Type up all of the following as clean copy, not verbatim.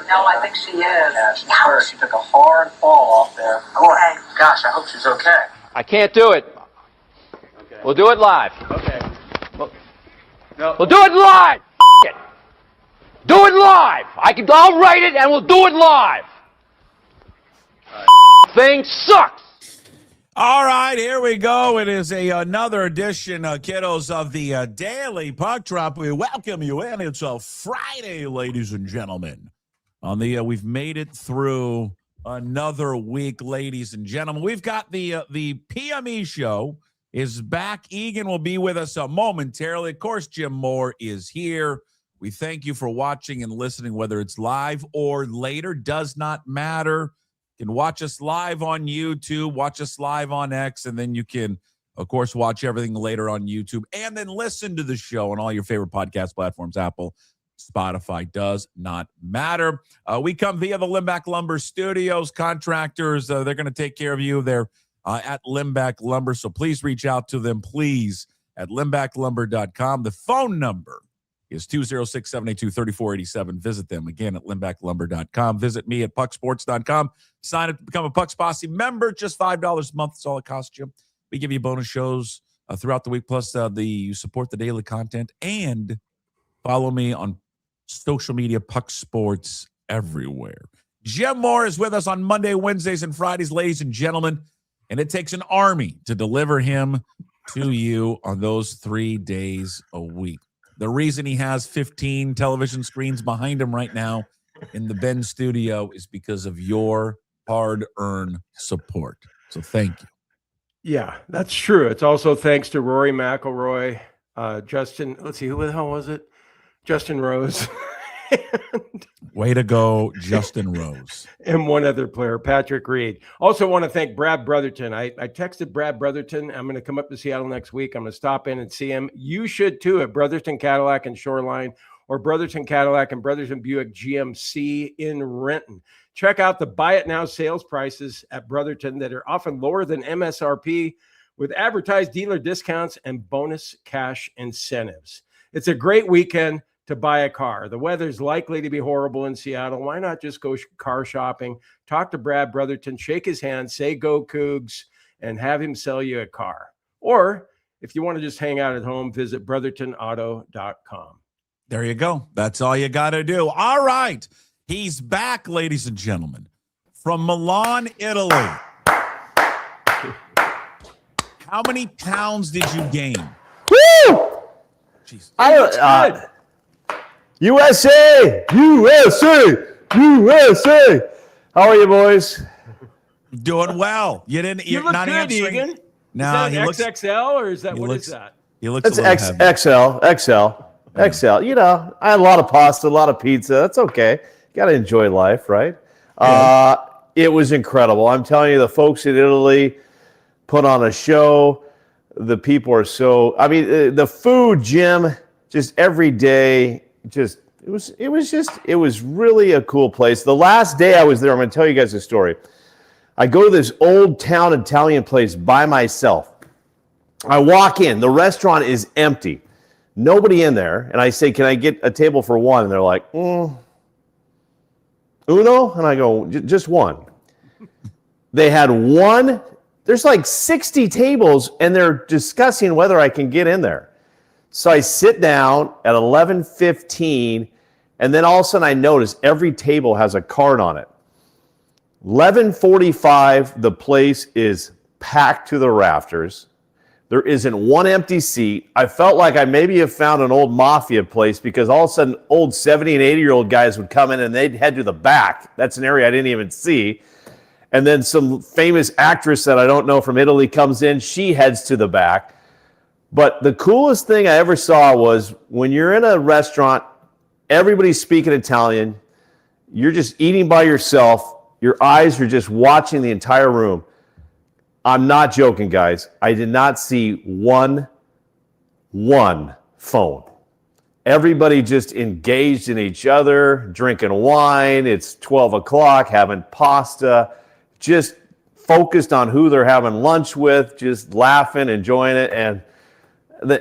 No, I think she is. Yeah, she's hurt. She took a hard fall off there. Okay. Gosh, I hope she's okay. I can't do it. Okay. We'll do it live. Okay. No. We'll do it live. It. Do it live. I'll write it and we'll do it live. Thing sucks. All right, here we go. It is another edition, kiddos, of the Daily Puck Drop. We welcome you in. It's a Friday, ladies and gentlemen. We've made it through another week, ladies and gentlemen. We've got the PME Show is back. Egan will be with us momentarily. Of course, Jim Moore is here. We thank you for watching and listening, whether it's live or later. Does not matter. You can watch us live on YouTube, watch us live on X, and then you can, of course, watch everything later on YouTube, and then listen to the show on all your favorite podcast platforms, Apple, Spotify. Does not matter. We come via the Limbach Lumber Studios. Contractors, they're going to take care of you. They're at Limbach Lumber, so please reach out to them, please, at limbachlumber.com. The phone number is 206-782-3487. Visit them again at limbachlumber.com. Visit me at pucksports.com. Sign up to become a Pucks Posse member. Just $5 a month. That's all it costs you. We give you bonus shows throughout the week. Plus, you support the daily content. And follow me on social media, Puck Sports, everywhere. Jim Moore is with us on Monday, Wednesdays, and Fridays, ladies and gentlemen. And it takes an army to deliver him to you on those 3 days a week. The reason he has 15 television screens behind him right now in the Ben studio is because of your hard-earned support. So thank you. Yeah, that's true. It's also thanks to Rory McIlroy, Justin. Let's see, who the hell was it? Justin Rose. Way to go, Justin Rose. And one other player, Patrick Reed. Also want to thank Brad Brotherton. I texted Brad Brotherton. I'm going to come up to Seattle next week. I'm going to stop in and see him. You should too at Brotherton Cadillac and Shoreline, or Brotherton Cadillac and Brotherton Buick GMC in Renton. Check out the buy it now sales prices at Brotherton that are often lower than MSRP with advertised dealer discounts and bonus cash incentives. It's a great weekend to buy a car. The weather's likely to be horrible in Seattle. Why not just go car shopping, talk to Brad Brotherton, shake his hand, say go Cougs, and have him sell you a car. Or if you want to just hang out at home, visit brothertonauto.com. There you go. That's all you got to do. All right. He's back, ladies and gentlemen, from Milan, Italy. How many pounds did you gain? Woo! Jeez. USA! USA! USA! How are you, boys? Doing well. You look not good, answering. Egan. No, is that XXL or is that what is that? He looks That's a little heavy. XL. You know, I had a lot of pasta, a lot of pizza. That's okay. Got to enjoy life, right? It was incredible. I'm telling you, the folks in Italy put on a show. The people are so. I mean, the food, Jim, just every day. It was really a cool place. The last day I was there, I'm going to tell you guys a story. I go to this old town Italian place by myself. I walk in. The restaurant is empty. Nobody in there. And I say, can I get a table for one? And they're like, uno? And I go, just one. They had one. There's like 60 tables, and they're discussing whether I can get in there. So I sit down at 11:15, and then all of a sudden I notice every table has a card on it. 11:45, the place is packed to the rafters. There isn't one empty seat. I felt like I maybe have found an old mafia place because all of a sudden old 70 and 80-year-old guys would come in and they'd head to the back. That's an area I didn't even see. And then some famous actress that I don't know from Italy comes in. She heads to the back. But the coolest thing I ever saw was when you're in a restaurant, everybody's speaking Italian. You're just eating by yourself. Your eyes are just watching the entire room. I'm not joking, guys. I did not see one phone. Everybody just engaged in each other, drinking wine. It's 12 o'clock, having pasta, just focused on who they're having lunch with, just laughing, enjoying it. And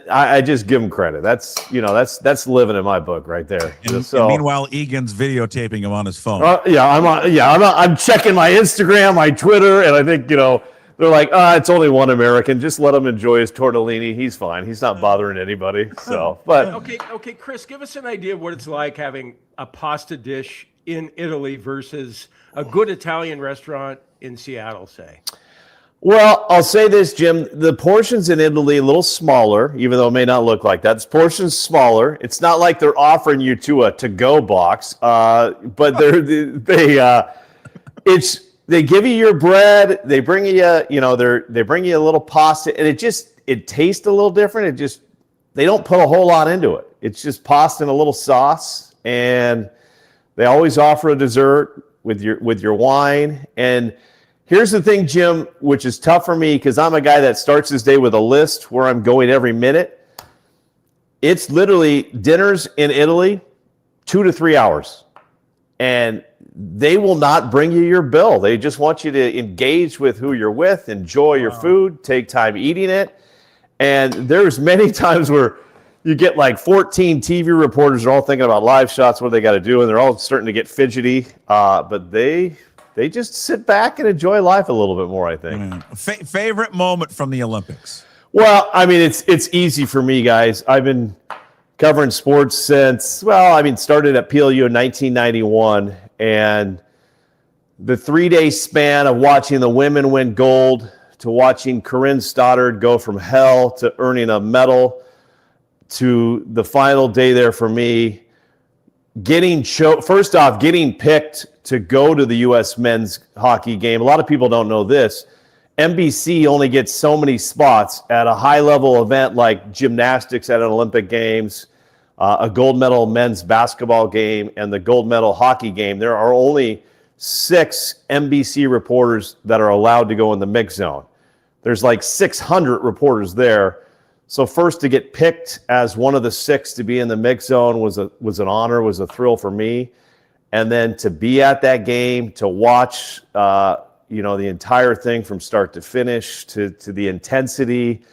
I just give him credit. That's living in my book right there. And meanwhile, Egan's videotaping him on his phone. I'm checking my Instagram, my Twitter, and I think they're like, it's only one American. Just let him enjoy his tortellini. He's fine. He's not bothering anybody. So, but okay, Chris, give us an idea of what it's like having a pasta dish in Italy versus a good Italian restaurant in Seattle, say. Well, I'll say this, Jim. The portions in Italy a little smaller, even though it may not look like that. The portion's smaller. It's not like they're offering you a to-go box, but they give you your bread. They bring you, they bring you a little pasta, and it tastes a little different. They don't put a whole lot into it. It's just pasta and a little sauce, and they always offer a dessert with your wine. And here's the thing, Jim, which is tough for me because I'm a guy that starts his day with a list where I'm going every minute. It's literally dinners in Italy, 2 to 3 hours. And they will not bring you your bill. They just want you to engage with who you're with, enjoy your food, take time eating it. And there's many times where you get like 14 TV reporters are all thinking about live shots, what they got to do, and they're all starting to get fidgety. But they just sit back and enjoy life a little bit more, I think. Favorite moment from the Olympics? Well, I mean, it's easy for me, guys. I've been covering sports since, started at PLU in 1991. And the 3-day span of watching the women win gold to watching Corinne Stoddard go from hell to earning a medal to the final day there for me, getting picked to go to the U.S. men's hockey game. A lot of people don't know this. NBC only gets so many spots at a high-level event like gymnastics at an Olympic Games, a gold medal men's basketball game, and the gold medal hockey game. There are only 6 NBC reporters that are allowed to go in the mix zone. There's like 600 reporters there. So first to get picked as one of the 6 to be in the mix zone was an honor, was a thrill for me. And then to be at that game, to watch the entire thing from start to finish, to the intensity,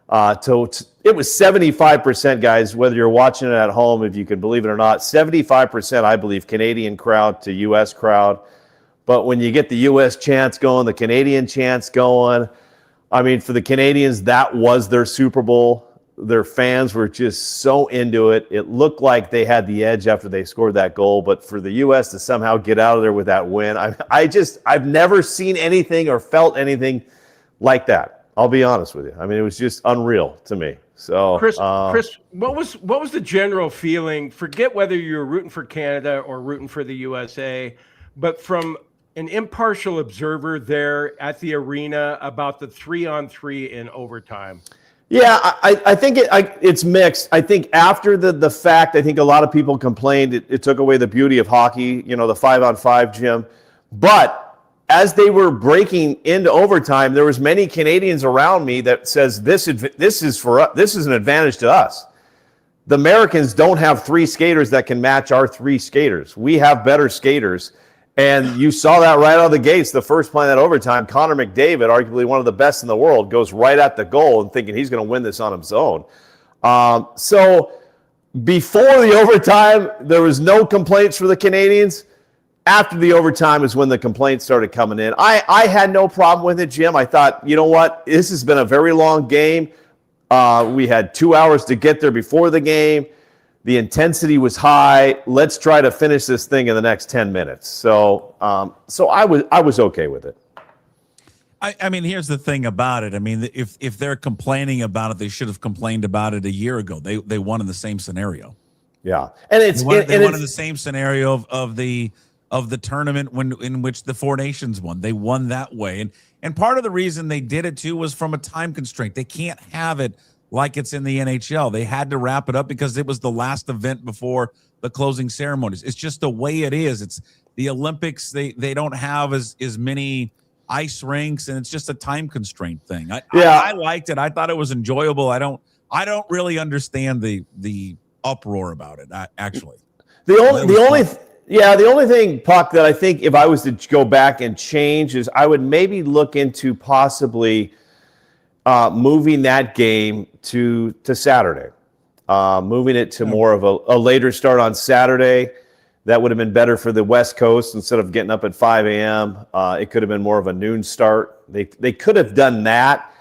it was 75%, guys, whether you're watching it at home, if you can believe it or not, 75%, I believe, Canadian crowd to U.S. crowd. But when you get the U.S. chants going, the Canadian chants going, I mean, for the Canadians, that was their Super Bowl. Their fans were just so into it. It looked like they had the edge after they scored that goal. But for the U.S. to somehow get out of there with that win, I've never seen anything or felt anything like that. I'll be honest with you. I mean, it was just unreal to me. So, Chris, what was the general feeling? Forget whether you were rooting for Canada or rooting for the USA, but from an impartial observer there at the arena about the 3-on-3 in overtime. Yeah, I think it's mixed. I think after the fact, I think a lot of people complained it took away the beauty of hockey, the 5-on-5, Jim. But as they were breaking into overtime, there was many Canadians around me that says this is for us. This is an advantage to us. The Americans don't have 3 skaters that can match our 3 skaters. We have better skaters. And you saw that right out of the gates. The first play in that overtime, Connor McDavid, arguably one of the best in the world, goes right at the goal and thinking he's going to win this on his own. So before the overtime, there was no complaints for the Canadians. After the overtime is when the complaints started coming in. I had no problem with it, Jim. I thought, you know what? This has been a very long game. We had 2 hours to get there before the game. The intensity was high. Let's try to finish this thing in the next 10 minutes. So I was okay with it. I mean, here's the thing about it. I mean, if they're complaining about it, they should have complained about it a year ago. They won in the same scenario. Yeah, and they won in the same scenario of the tournament in which the 4 nations won. They won that way, and part of the reason they did it too was from a time constraint. They can't have it like it's in the NHL. They had to wrap it up because it was the last event before the closing ceremonies. It's just the way it is. It's the Olympics. They don't have as many ice rinks, and it's just a time constraint thing. I liked it. I thought it was enjoyable. I don't really understand the uproar about it. Actually, the only thing, Puck, that I think if I was to go back and change is I would maybe look into possibly moving that game to Saturday, moving it to more of a later start on Saturday. That would have been better for the West Coast instead of getting up at 5 a.m. It could have been more of a noon start. They could have done that.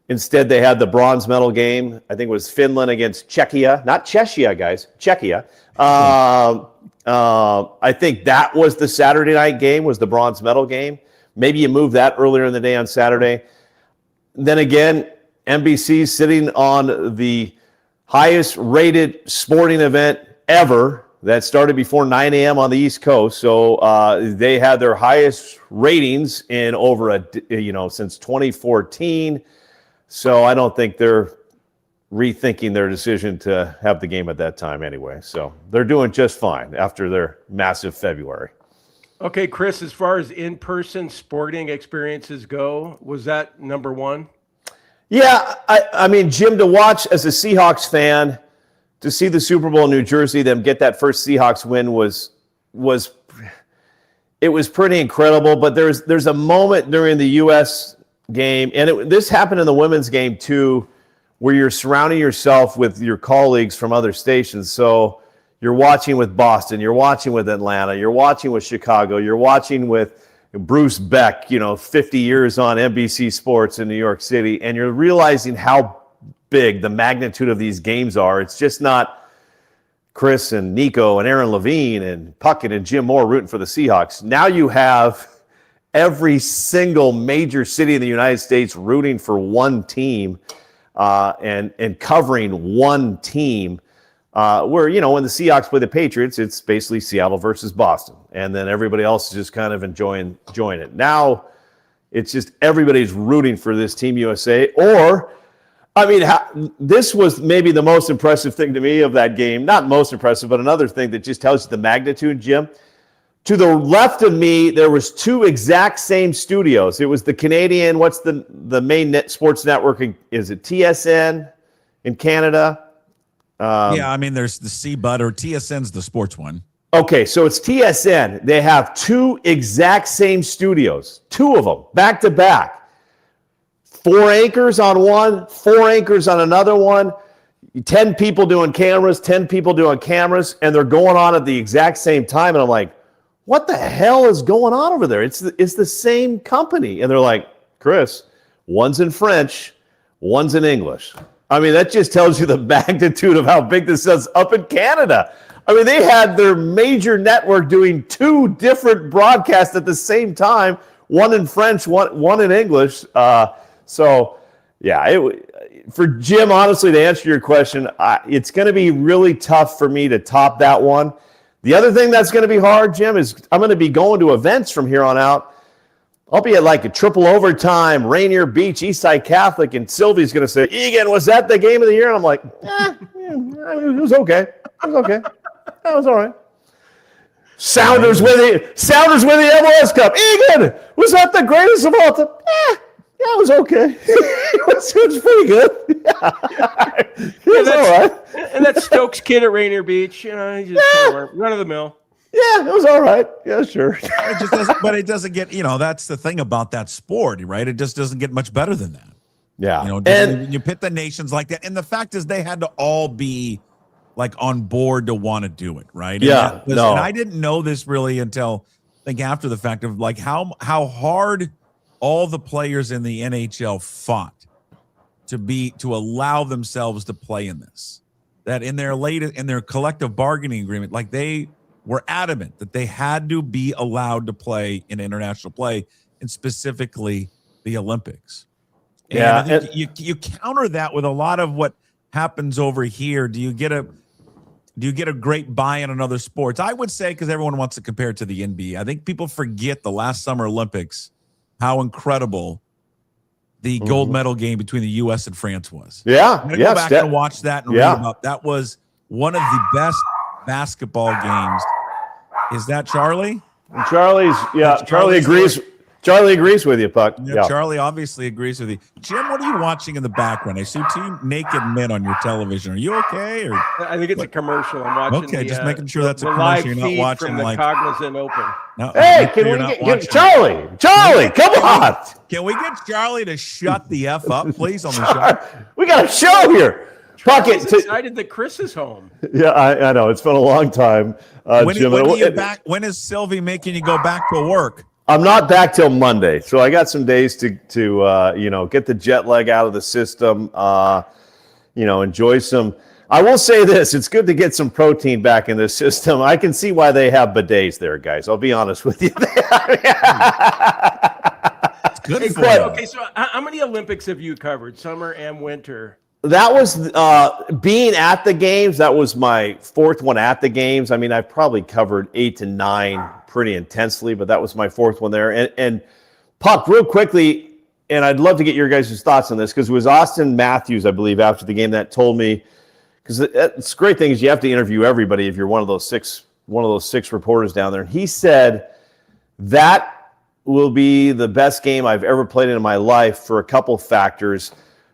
Instead, they had the bronze medal game. I think it was Finland against Czechia. Not Czechia, guys. Czechia. I think that was the Saturday night game, was the bronze medal game. Maybe you move that earlier in the day on Saturday. Then again, NBC sitting on the highest rated sporting event ever that started before 9 a.m. on the East Coast. So they had their highest ratings in over since 2014. So I don't think they're rethinking their decision to have the game at that time anyway. So they're doing just fine after their massive February. Okay, Chris, as far as in-person sporting experiences go, was that number one? Yeah, I mean, Jim, to watch as a Seahawks fan, to see the Super Bowl in New Jersey, them get that first Seahawks win was pretty incredible. But there's a moment during the U.S. game, and this happened in the women's game too, where you're surrounding yourself with your colleagues from other stations. So you're watching with Boston, you're watching with Atlanta, you're watching with Chicago, you're watching with Bruce Beck, 50 years on NBC Sports in New York City, and you're realizing how big the magnitude of these games are. It's just not Chris and Nico and Aaron Levine and Puckett and Jim Moore rooting for the Seahawks. Now you have every single major city in the United States rooting for one team and covering one team. Where, when the Seahawks play the Patriots, it's basically Seattle versus Boston. And then everybody else is just kind of enjoying it. Now it's just everybody's rooting for this Team USA. This was maybe the most impressive thing to me of that game. Not most impressive, but another thing that just tells you the magnitude, Jim. To the left of me, there was two exact same studios. It was the Canadian, what's the main sports network? Is it TSN in Canada? There's the C-Bud, or TSN's the sports one. Okay, so it's TSN. They have two exact same studios, two of them, back to back. 4 anchors on one, 4 anchors on another one, 10 people doing cameras, 10 people doing cameras, and they're going on at the exact same time. And I'm like, what the hell is going on over there? It's the same company. And they're like, Chris, one's in French, one's in English. I mean, that just tells you the magnitude of how big this is up in Canada. I mean, they had their major network doing 2 different broadcasts at the same time, one in French, one in English. For Jim, honestly, to answer your question, it's going to be really tough for me to top that one. The other thing that's going to be hard, Jim, is I'm going to be going to events from here on out. I'll be at like a triple overtime, Rainier Beach, Eastside Catholic, and Sylvie's going to say, Egan, was that the game of the year? And I'm like, it was okay. It was okay. That was all right. Sounders win the MLS Cup. Egan, was that the greatest of all time? Yeah, it was okay. it was pretty good. It was all right. And that Stokes kid at Rainier Beach, he just run of the mill. Yeah, it was all right. Yeah, sure. It doesn't get, that's the thing about that sport, right? It just doesn't get much better than that. Yeah. And you pit the nations like that. And the fact is they had to all be like on board to want to do it, right? Yeah. And I didn't know this really until I think after the fact of like how hard all the players in the NHL fought to allow themselves to play in this. That in their collective bargaining agreement, like they were adamant that they had to be allowed to play in international play, and specifically the Olympics. And yeah, I think you counter that with a lot of what happens over here. Do you get a great buy-in on other sports? I would say, because everyone wants to compare it to the NBA. I think people forget the last Summer Olympics, how incredible the gold medal game between the U.S. and France was. Yeah, I'm gonna go back and watch that and read about that. Was one of the best basketball games. Is that Charlie? Charlie agrees. Charlie agrees with you, Puck. Yeah, Charlie obviously agrees with you. Jim, what are you watching in the background? I see 2 naked men on your television. Are you okay? Or I think it's a commercial. I'm watching. Okay, just making sure that's a commercial. You're not watching from the like Cognizant Open. No, Hey, can we get Charlie? Charlie, come on. Can we get Charlie to shut the F up, please, on the show? We got a show here. Puckett Puckett. excited that Chris is home. Yeah, I know. It's been a long time, Jim. When is Sylvie making you go back to work? I'm not back till Monday, so I got some days to get the jet lag out of the system. Enjoy some. I will say this: it's good to get some protein back in the system. I can see why they have bidets there, guys. I'll be honest with you. It's good for you. Okay, so how many Olympics have you covered, summer and winter? That was being at the games. That was my fourth one at the games. I mean, I've probably covered 8 to 9 pretty intensely, but that was my fourth one there. And Puck, real quickly, and I'd love to get your guys' thoughts on this because it was Austin Matthews, I believe, after the game that told me, because it's great thing is you have to interview everybody if you're one of those six reporters down there. And he said that will be the best game I've ever played in my life for a couple factors.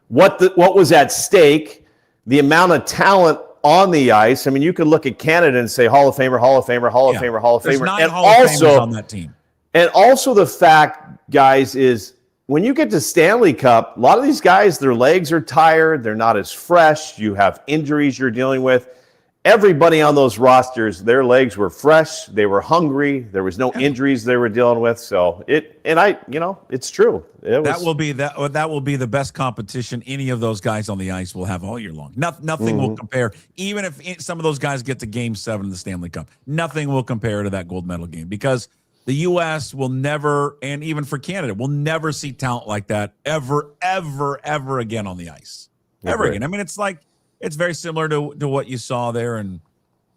What was at stake, the amount of talent on the ice. I mean, you could look at Canada and say Hall of Famer, Hall of Famer, Hall of Famer, Hall of There's Famer. 9 And Hall of Famers on that team. And also the fact, guys, is when you get to Stanley Cup, a lot of these guys, their legs are tired. They're not as fresh. You have injuries you're dealing with. Everybody on those rosters, their legs were fresh. They were hungry. There was no injuries they were dealing with. So it's true. That will be the best competition any of those guys on the ice will have all year long. Nothing will compare. Even if some of those guys get to Game 7 of the Stanley Cup, nothing will compare to that gold medal game because the U.S. will never, and even for Canada, will never see talent like that ever, ever, ever again on the ice. Ever again. I mean, it's very similar to what you saw there. And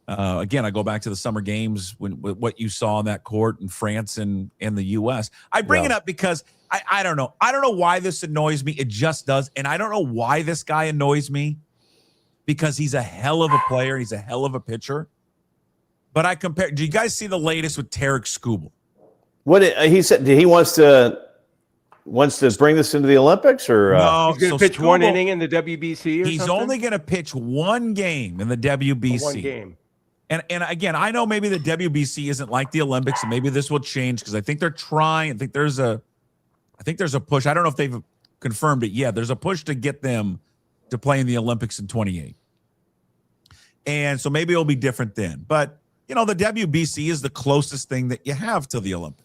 again, I go back to the summer games when what you saw on that court in France and in the U.S. I bring it up because I don't know. I don't know why this annoys me. It just does. And I don't know why this guy annoys me because he's a hell of a player. He's a hell of a pitcher. But do you guys see the latest with Tirico Skubal? What he said? He wants to bring this into the Olympics, or no? He's going to pitch one inning in the WBC. He's something? only going to pitch one game in the WBC. One game. And again, I know maybe the WBC isn't like the Olympics, and maybe this will change because I think they're trying. I think there's a push. I don't know if they've confirmed it yet. There's a push to get them to play in the Olympics in 2028, and so maybe it'll be different then. But the WBC is the closest thing that you have to the Olympics.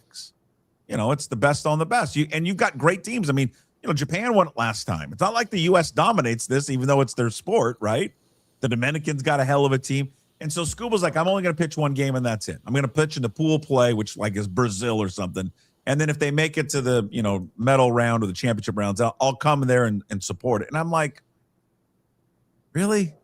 It's the best on the best. You've got great teams. I mean, Japan won it last time. It's not like the U.S. dominates this, even though it's their sport, right? The Dominicans got a hell of a team. And so Scuba's like, I'm only going to pitch one game and that's it. I'm going to pitch in the pool play, which is Brazil or something. And then if they make it to the, medal round or the championship rounds, I'll come there and support it. And I'm like, really?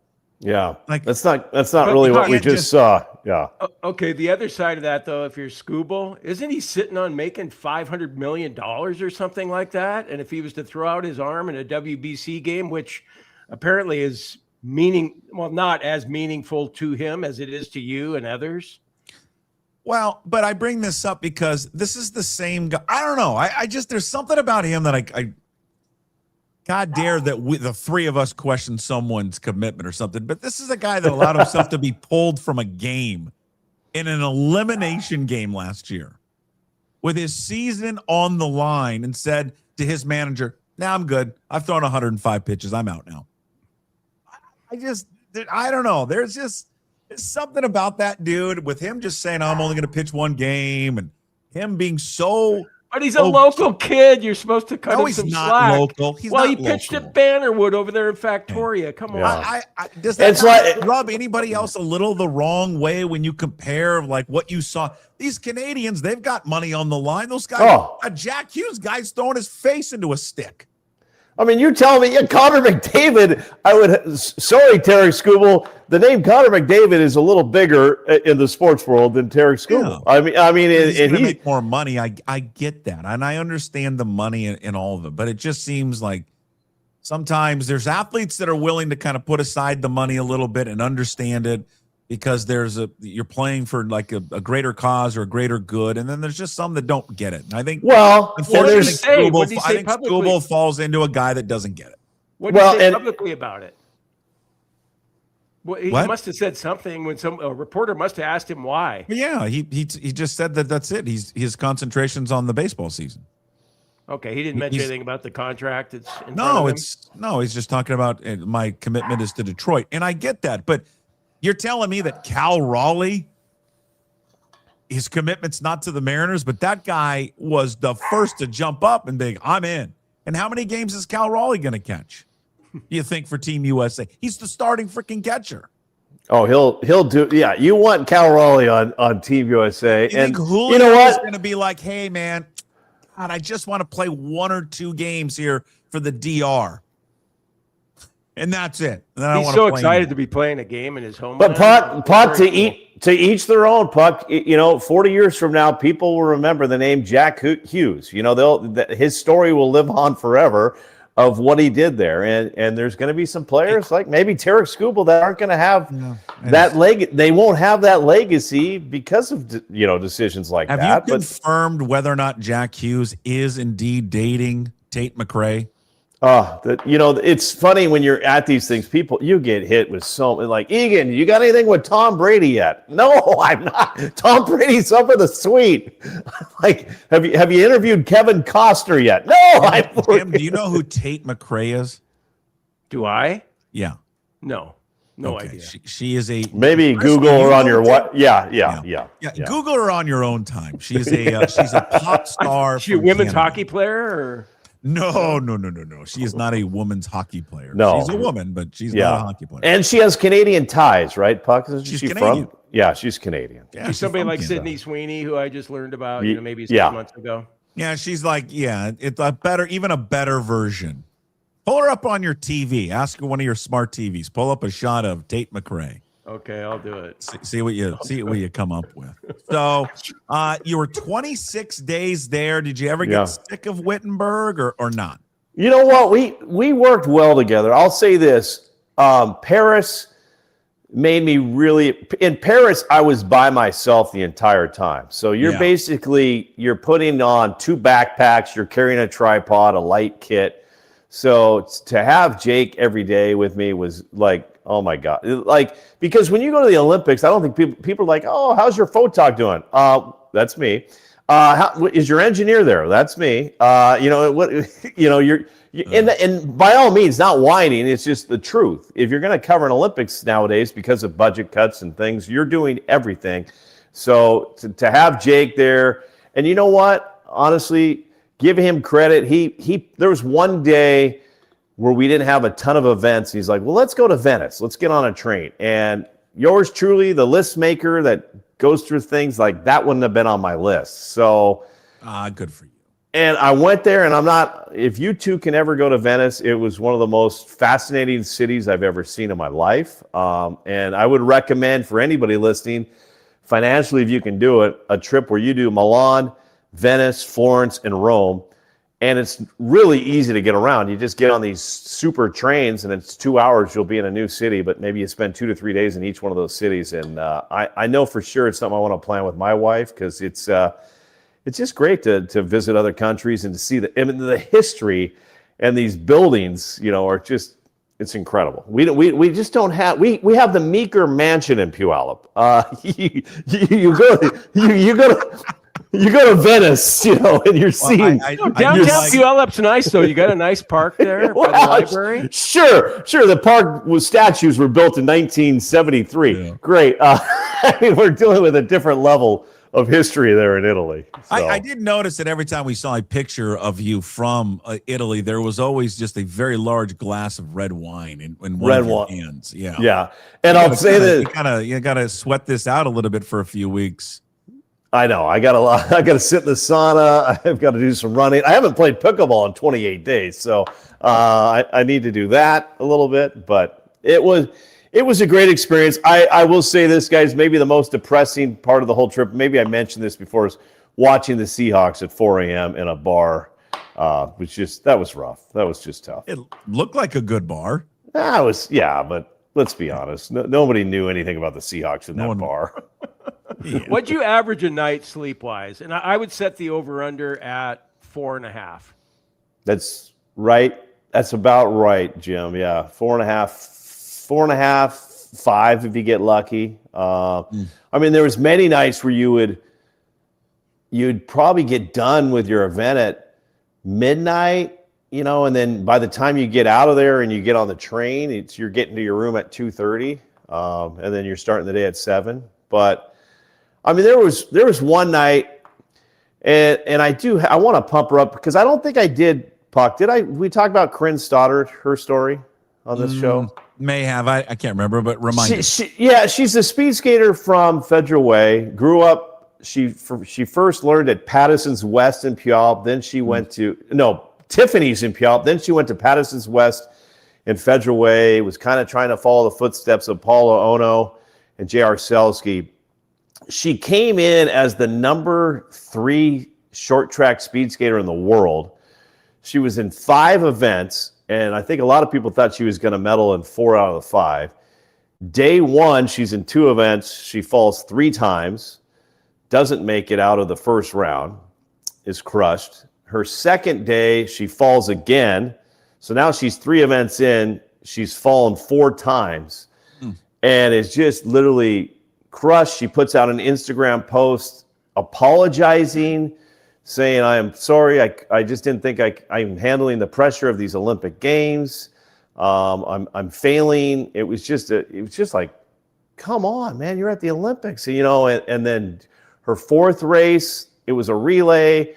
Yeah, that's not really what we just saw. Yeah. Okay. The other side of that, though, if you're Skubal, isn't he sitting on making $500 million or something like that? And if he was to throw out his arm in a WBC game, which apparently is not as meaningful to him as it is to you and others. Well, but I bring this up because this is the same guy. I don't know. I just there's something about him that I God dare that the three of us question someone's commitment or something. But this is a guy that allowed himself to be pulled from a game in an elimination game last year with his season on the line and said to his manager, "Now I'm good. I've thrown 105 pitches. I'm out now." I don't know. There's something about that dude with him just saying, "I'm only going to pitch one game," and him being so. But he's a local kid. You're supposed to cut him some slack. Not local. He pitched at Bannerwood over there in Factoria. Come on. Does that rub anybody else a little the wrong way when you compare what you saw? These Canadians, they've got money on the line. Those guys, Jack Hughes guy's throwing his face into a stick. I mean, you tell me, Connor McDavid, sorry, Tirico Skubal, the name Connor McDavid is a little bigger in the sports world than Tirico Skubal. Yeah. I mean, he's going to make more money. I get that. And I understand the money in all of it, but it just seems like sometimes there's athletes that are willing to kind of put aside the money a little bit and understand it because you're playing for a greater cause or a greater good. And then there's just some that don't get it. And I think, unfortunately, Skubal falls into a guy that doesn't get it. What did he say publicly about it? Well, he What? must have said something when a reporter must have asked him why. But yeah, he just said that's it. His concentration's on the baseball season. Okay, he didn't mention anything about the contract. It's in front No, of him? he's just talking about my commitment is to Detroit, and I get that. But you're telling me that Cal Raleigh, his commitment's not to the Mariners, but that guy was the first to jump up and be, I'm in. And how many games is Cal Raleigh going to catch? You think for Team USA? He's the starting freaking catcher. Oh, he'll do. Yeah, you want Cal Raleigh on Team USA, You and think Julio you know is what? going to be like, hey man, God, I just want to play 1 or 2 games here for the DR, and that's it. And then I He's want so to play excited him. to be playing a game in his home. But Puck to each their own. Puck, 40 years from now, people will remember the name Jack Hughes. His story will live on forever of what he did there, and there's going to be some players like maybe Tarek Skubal that aren't going to have that leg. They won't have that legacy because of decisions like that. Have you confirmed whether or not Jack Hughes is indeed dating Tate McRae? It's funny when you're at these things, you get hit with like, Egan, you got anything with Tom Brady yet? No, I'm not. Tom Brady's up in the suite. Like, have you interviewed Kevin Costner yet? No, Tim, do you know who Tate McRae is? Do I? Yeah. No idea. She is a maybe Google her on your what? Yeah. Google her on your own time. She's a pop star. Is she a women's hockey player or? No. She is not a woman's hockey player. No. She's a woman, but she's not a hockey player. And she has Canadian ties, right, Puck? She's she Canadian. From? Yeah, she's Canadian. Yeah, She's somebody like Canada. Sydney Sweeney, who I just learned about, maybe 6 months ago. Yeah, she's like, it's a better version. Pull her up on your TV. Ask her one of your smart TVs. Pull up a shot of Tate McRae. Okay, I'll do it. See what you come up with. So, you were 26 days there. Did you ever get sick of Wittenberg or not? You know what? We worked well together. I'll say this. Paris made me really – in Paris, I was by myself the entire time. So you're putting on 2 backpacks. You're carrying a tripod, a light kit. So to have Jake every day with me was like, oh my God. Like, because when you go to the Olympics, I don't think people are like, oh, how's your photog doing? That's me. Is your engineer there? That's me. And by all means, not whining. It's just the truth. If you're going to cover an Olympics nowadays because of budget cuts and things, you're doing everything. So to have Jake there, and you know what? Honestly, give him credit. There was one day where we didn't have a ton of events. He's like, well, let's go to Venice. Let's get on a train. And yours truly, the list maker that goes through things like that, wouldn't have been on my list. So good for you. And I went there, and if you two can ever go to Venice, it was one of the most fascinating cities I've ever seen in my life. And I would recommend for anybody listening, financially, if you can do it, a trip where you do Milan, Venice, Florence, and Rome. And it's really easy to get around. You just get on these super trains, and it's 2 hours, you'll be in a new city, but maybe you spend 2 to 3 days in each one of those cities. And I know for sure it's something I want to plan with my wife, because it's just great to visit other countries and to see the history, and these buildings, are just, it's incredible. We just don't have, we have the Meeker Mansion in Puyallup. You go to Venice, and you're seeing downtown Puyallup's nice though. You got a nice park there by the library. Sure. The park with statues were built in 1973. Yeah. Great. We're dealing with a different level of history there in Italy. So. I did notice that every time we saw a picture of you from Italy, there was always just a very large glass of red wine in one of your hands. Yeah. And I'll say that you gotta sweat this out a little bit for a few weeks. I know. I got to sit in the sauna. I've got to do some running. I haven't played pickleball in 28 days, so I need to do that a little bit. But it was a great experience. I will say this, guys. Maybe the most depressing part of the whole trip. Maybe I mentioned this before. Is watching the Seahawks at 4 a.m. in a bar. That was rough. That was just tough. It looked like a good bar. But let's be honest. Nobody knew anything about the Seahawks in that bar. Yeah. What'd you average a night sleep-wise? And I would set the over-under at 4.5. That's right. That's about right, Jim. Yeah, 4.5, 5 if you get lucky. I mean, there was many nights where you'd probably get done with your event at midnight, and then by the time you get out of there and you get on the train, you're getting to your room at 2:30, and then you're starting the day at 7. But I mean, there was one night, and I want to pump her up because I don't think I did, Puck. We talk about Corinne Stoddard, her story on this show? May have. I can't remember, but remind me. She's a speed skater from Federal Way. Grew up. She first learned at Patterson's West in Puyallup. Then she went to Tiffany's in Puyallup. Then she went to Patterson's West in Federal Way. Was kind of trying to follow the footsteps of Paula Ono and J.R. Selsky. She came in as the number 3 short track speed skater in the world. She was in 5 events, and I think a lot of people thought she was going to medal in 4 out of the 5. Day 1, she's in 2 events. She falls 3 times, doesn't make it out of the first round, is crushed. Her second day, she falls again. So now she's 3 events in. She's fallen 4 times, and is just literally crushed. She puts out an Instagram post apologizing, saying, I am sorry, I just didn't think I'm handling the pressure of these Olympic Games. I'm failing. It was just like, come on, man, you're at the Olympics. And then her 4th race, it was a relay.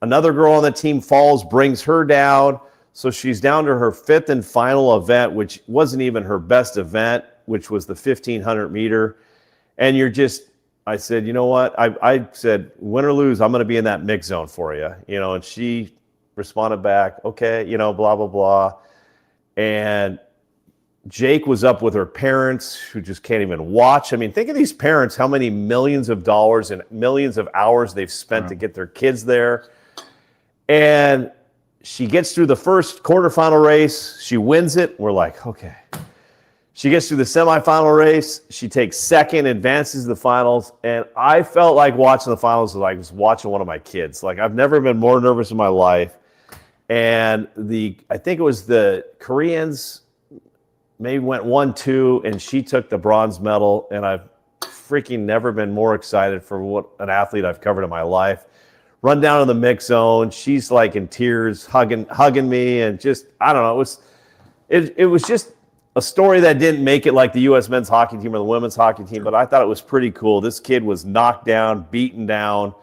Another girl on the team falls, brings her down. So she's down to her 5th and final event, which wasn't even her best event, which was the 1,500 meter. And I said, you know what? I said, win or lose, I'm going to be in that mix zone for you. And she responded back, okay, blah, blah, blah. And Jake was up with her parents who just can't even watch. I mean, think of these parents, how many millions of dollars and millions of hours they've spent to get their kids there. And she gets through the first quarterfinal race. She wins it. We're like, okay. She gets through the semifinal race. She takes 2nd, advances to the finals. And I felt like watching the finals like I was watching one of my kids. Like, I've never been more nervous in my life. And I think it was the Koreans maybe went 1-2, and she took the bronze medal. And I've freaking never been more excited for what an athlete I've covered in my life. Run down to the mix zone. She's like in tears, hugging me. And just, I don't know, it was just a story that didn't make it like the U.S. men's hockey team or the women's hockey team, but I thought it was pretty cool. This kid was knocked down, beaten down.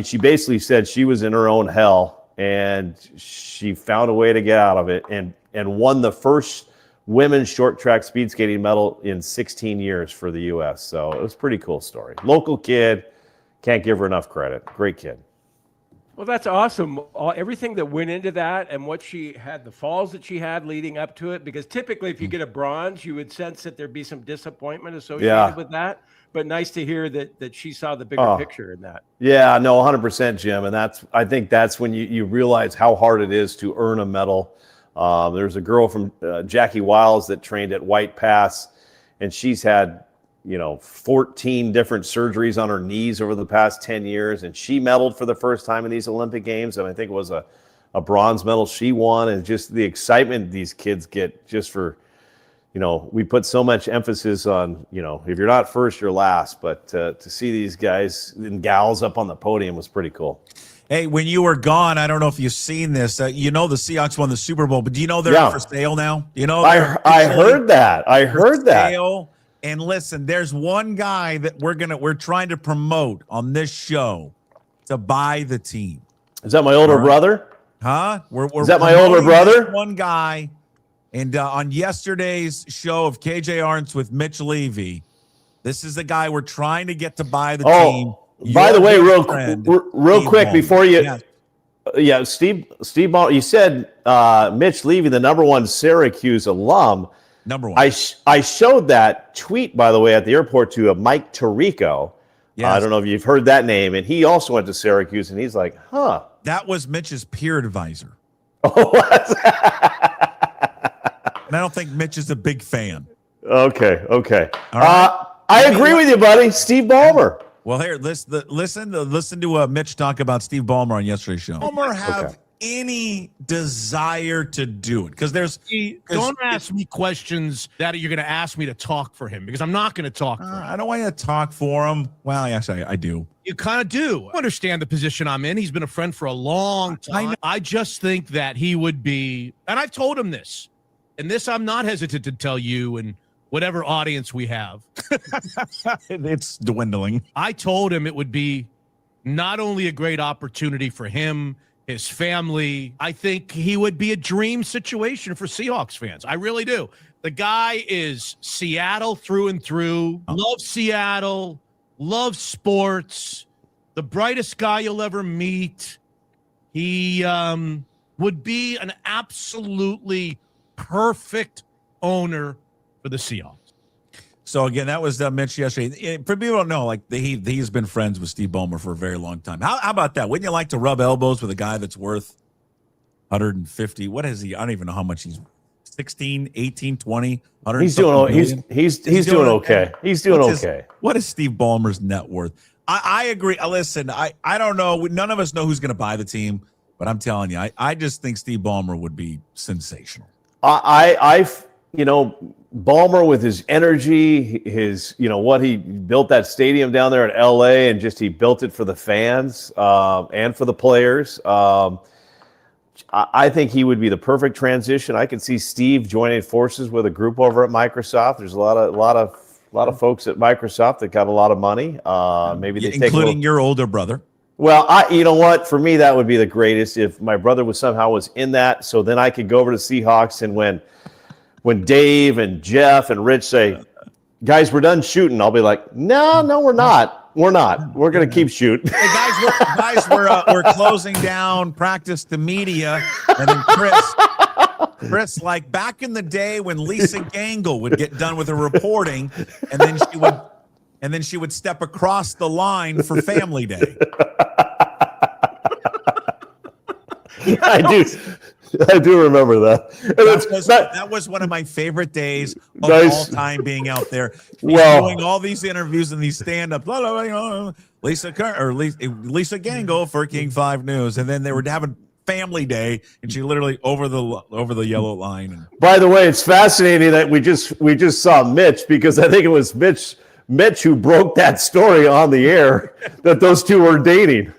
She basically said she was in her own hell, and she found a way to get out of it and won the first women's short track speed skating medal in 16 years for the U.S. So it was a pretty cool story. Local kid, can't give her enough credit. Great kid. Well, that's awesome. Everything that went into that and what she had, the falls that she had leading up to it, because typically if you get a bronze, you would sense that there'd be some disappointment associated with that. But nice to hear that she saw the bigger picture in that. Yeah, no, 100%, Jim. And I think that's when you realize how hard it is to earn a medal. There's a girl from Jackie Wiles that trained at White Pass, and she's had 14 different surgeries on her knees over the past 10 years. And she medaled for the first time in these Olympic Games. And I think it was a bronze medal she won. And just the excitement these kids get just for, we put so much emphasis on, if you're not first, you're last. But to see these guys and gals up on the podium was pretty cool. Hey, when you were gone, I don't know if you've seen this. The Seahawks won the Super Bowl, but do you know they're for sale now? I heard that. I heard that. Sale. And listen, there's one guy that we're trying to promote on this show to buy the team. Is that my older brother? Huh? Is that my older brother? One guy. And on yesterday's show of KJ Arntz with Mitch Levy, this is the guy we're trying to get to buy the team. By the way, real quick before you, Steve Ballmer, you said Mitch Levy, the number 1 Syracuse alum. Number 1. I showed that tweet, by the way, at the airport to Mike Tirico. Yes. I don't know if you've heard that name, and he also went to Syracuse, and he's like, huh. That was Mitch's peer advisor. Oh, what? And I don't think Mitch is a big fan. Okay. All right. I agree with you, buddy. Steve Ballmer. Well, here, listen to Mitch talk about Steve Ballmer on yesterday's show. Ballmer have any desire to do it? Because Don't ask me questions that you're going to ask me to talk for him, because I'm not going to talk for him. I don't want you to talk for him. Well, yes, I do. You kind of do. I understand the position I'm in. He's been a friend for a long time. I just think that he would be, and I've told him this, and this I'm not hesitant to tell you and whatever audience we have. It's dwindling. I told him it would be not only a great opportunity for him, his family. I think he would be a dream situation for Seahawks fans. I really do. The guy is Seattle through and through. Loves Seattle. Loves sports. The brightest guy you'll ever meet. He would be an absolutely perfect owner for the Seahawks. So again, that was Mitch yesterday. For people who don't know, like he's been friends with Steve Ballmer for a very long time. How about that? Wouldn't you like to rub elbows with a guy that's worth 150? What is he? I don't even know how much he's 16, 18, 20, 100. He's doing doing okay. He's doing okay. What is Steve Ballmer's net worth? I agree. Listen, I don't know. None of us know who's going to buy the team, but I'm telling you, I just think Steve Ballmer would be sensational. Ballmer with his energy, his, what he built that stadium down there in LA, and just he built it for the fans and for the players. I think he would be the perfect transition. I could see Steve joining forces with a group over at Microsoft. There's a lot of folks at Microsoft that got a lot of money. Maybe they including your older brother. Well, you know what? For me, that would be the greatest if my brother was in that. So then I could go over to Seahawks, and when Dave and Jeff and Rich say, guys, we're done shooting, I'll be like, no, we're not. We're not. We're going to keep shooting. Hey, guys, we're closing down practice to media. And then Chris, like back in the day when Lisa Gangle would get done with her reporting, and then she would step across the line for Family Day. I do remember that. That was one of my favorite days of all time, being out there. Doing all these interviews and these stand-ups. Lisa Gangle for King 5 News. And then they were having Family Day, and she literally over the yellow line. By the way, it's fascinating that we just saw Mitch, because I think it was Mitch who broke that story on the air that those two were dating.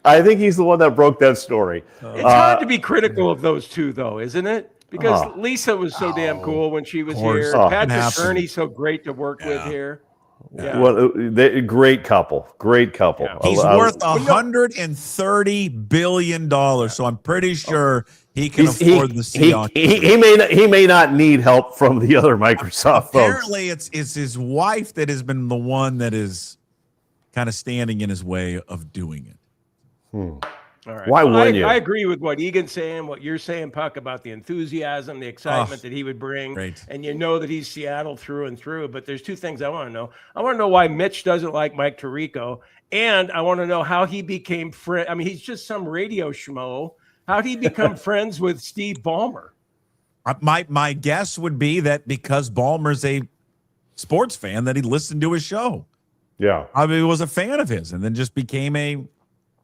I think he's the one that broke that story. It's hard to be critical of those two, though, isn't it? Because Lisa was so damn cool when she was here. Patrick Kearney's so great to work with here. Yeah. Well, great couple. Yeah. He's worth $130 billion, so I'm pretty sure he can afford the Seahawks. He may not need help from the other Microsoft folks. Apparently, it's his wife that has been the one that is kind of standing in his way of doing it. All right. Why wouldn't you? I agree with what Egan's saying, what you're saying, Puck, about the enthusiasm, the excitement that he would bring. Great. And that he's Seattle through and through. But there's two things I want to know. I want to know why Mitch doesn't like Mike Tirico. And I want to know how he became friend. I mean, he's just some radio schmo. How did he become friends with Steve Ballmer? My guess would be that because Ballmer's a sports fan, that he listened to his show. Yeah. I mean, he was a fan of his, and then just became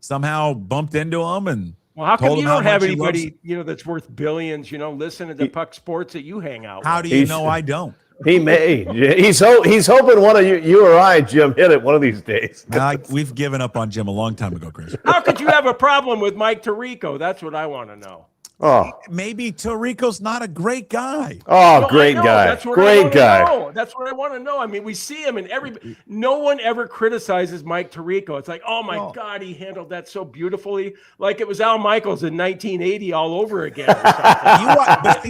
somehow bumped into him. And well, how come you don't have anybody that's worth billions listening to Puck Sports that you hang out with? How do you know I don't? He may. He's hoping one of you or I, Jim, hit it one of these days. We've given up on Jim a long time ago, Chris. How could you have a problem with Mike Tirico? That's what I want to know. Oh, maybe Tirico's not a great guy. Oh, great guy. Great guy. That's what I want to know. I mean, we see him in no one ever criticizes Mike Tirico. It's like, oh my God, he handled that so beautifully. Like it was Al Michaels in 1980 all over again.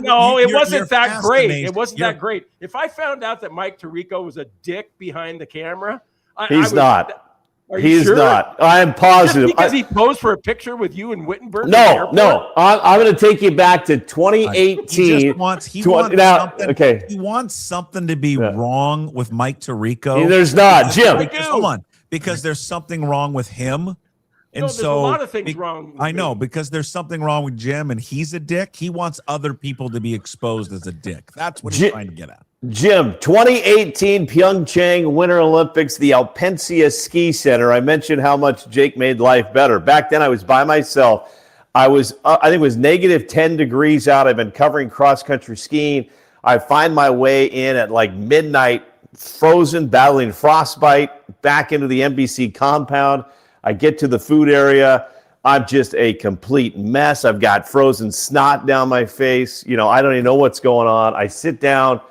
No, it wasn't that great. It wasn't that great. If I found out that Mike Tirico was a dick behind the camera, he's not. He's sure? not. I am positive. Just because he posed for a picture with you in Wittenberg? No. I'm going to take you back to 2018. He wants something to be wrong with Mike Tirico. There's not, Jim. Hold on, because there's something wrong with him. And there's a lot of things wrong. I know, because there's something wrong with Jim, and he's a dick. He wants other people to be exposed as a dick. That's what he's trying to get at. Jim, 2018 Pyeongchang Winter Olympics, the Alpensia Ski Center. I mentioned how much Jake made life better. Back then, I was by myself. I think it was negative 10 degrees out. I've been covering cross-country skiing. I find my way in at like midnight, frozen, battling frostbite, back into the NBC compound. I get to the food area. I'm just a complete mess. I've got frozen snot down my face. I don't even know what's going on. I sit down.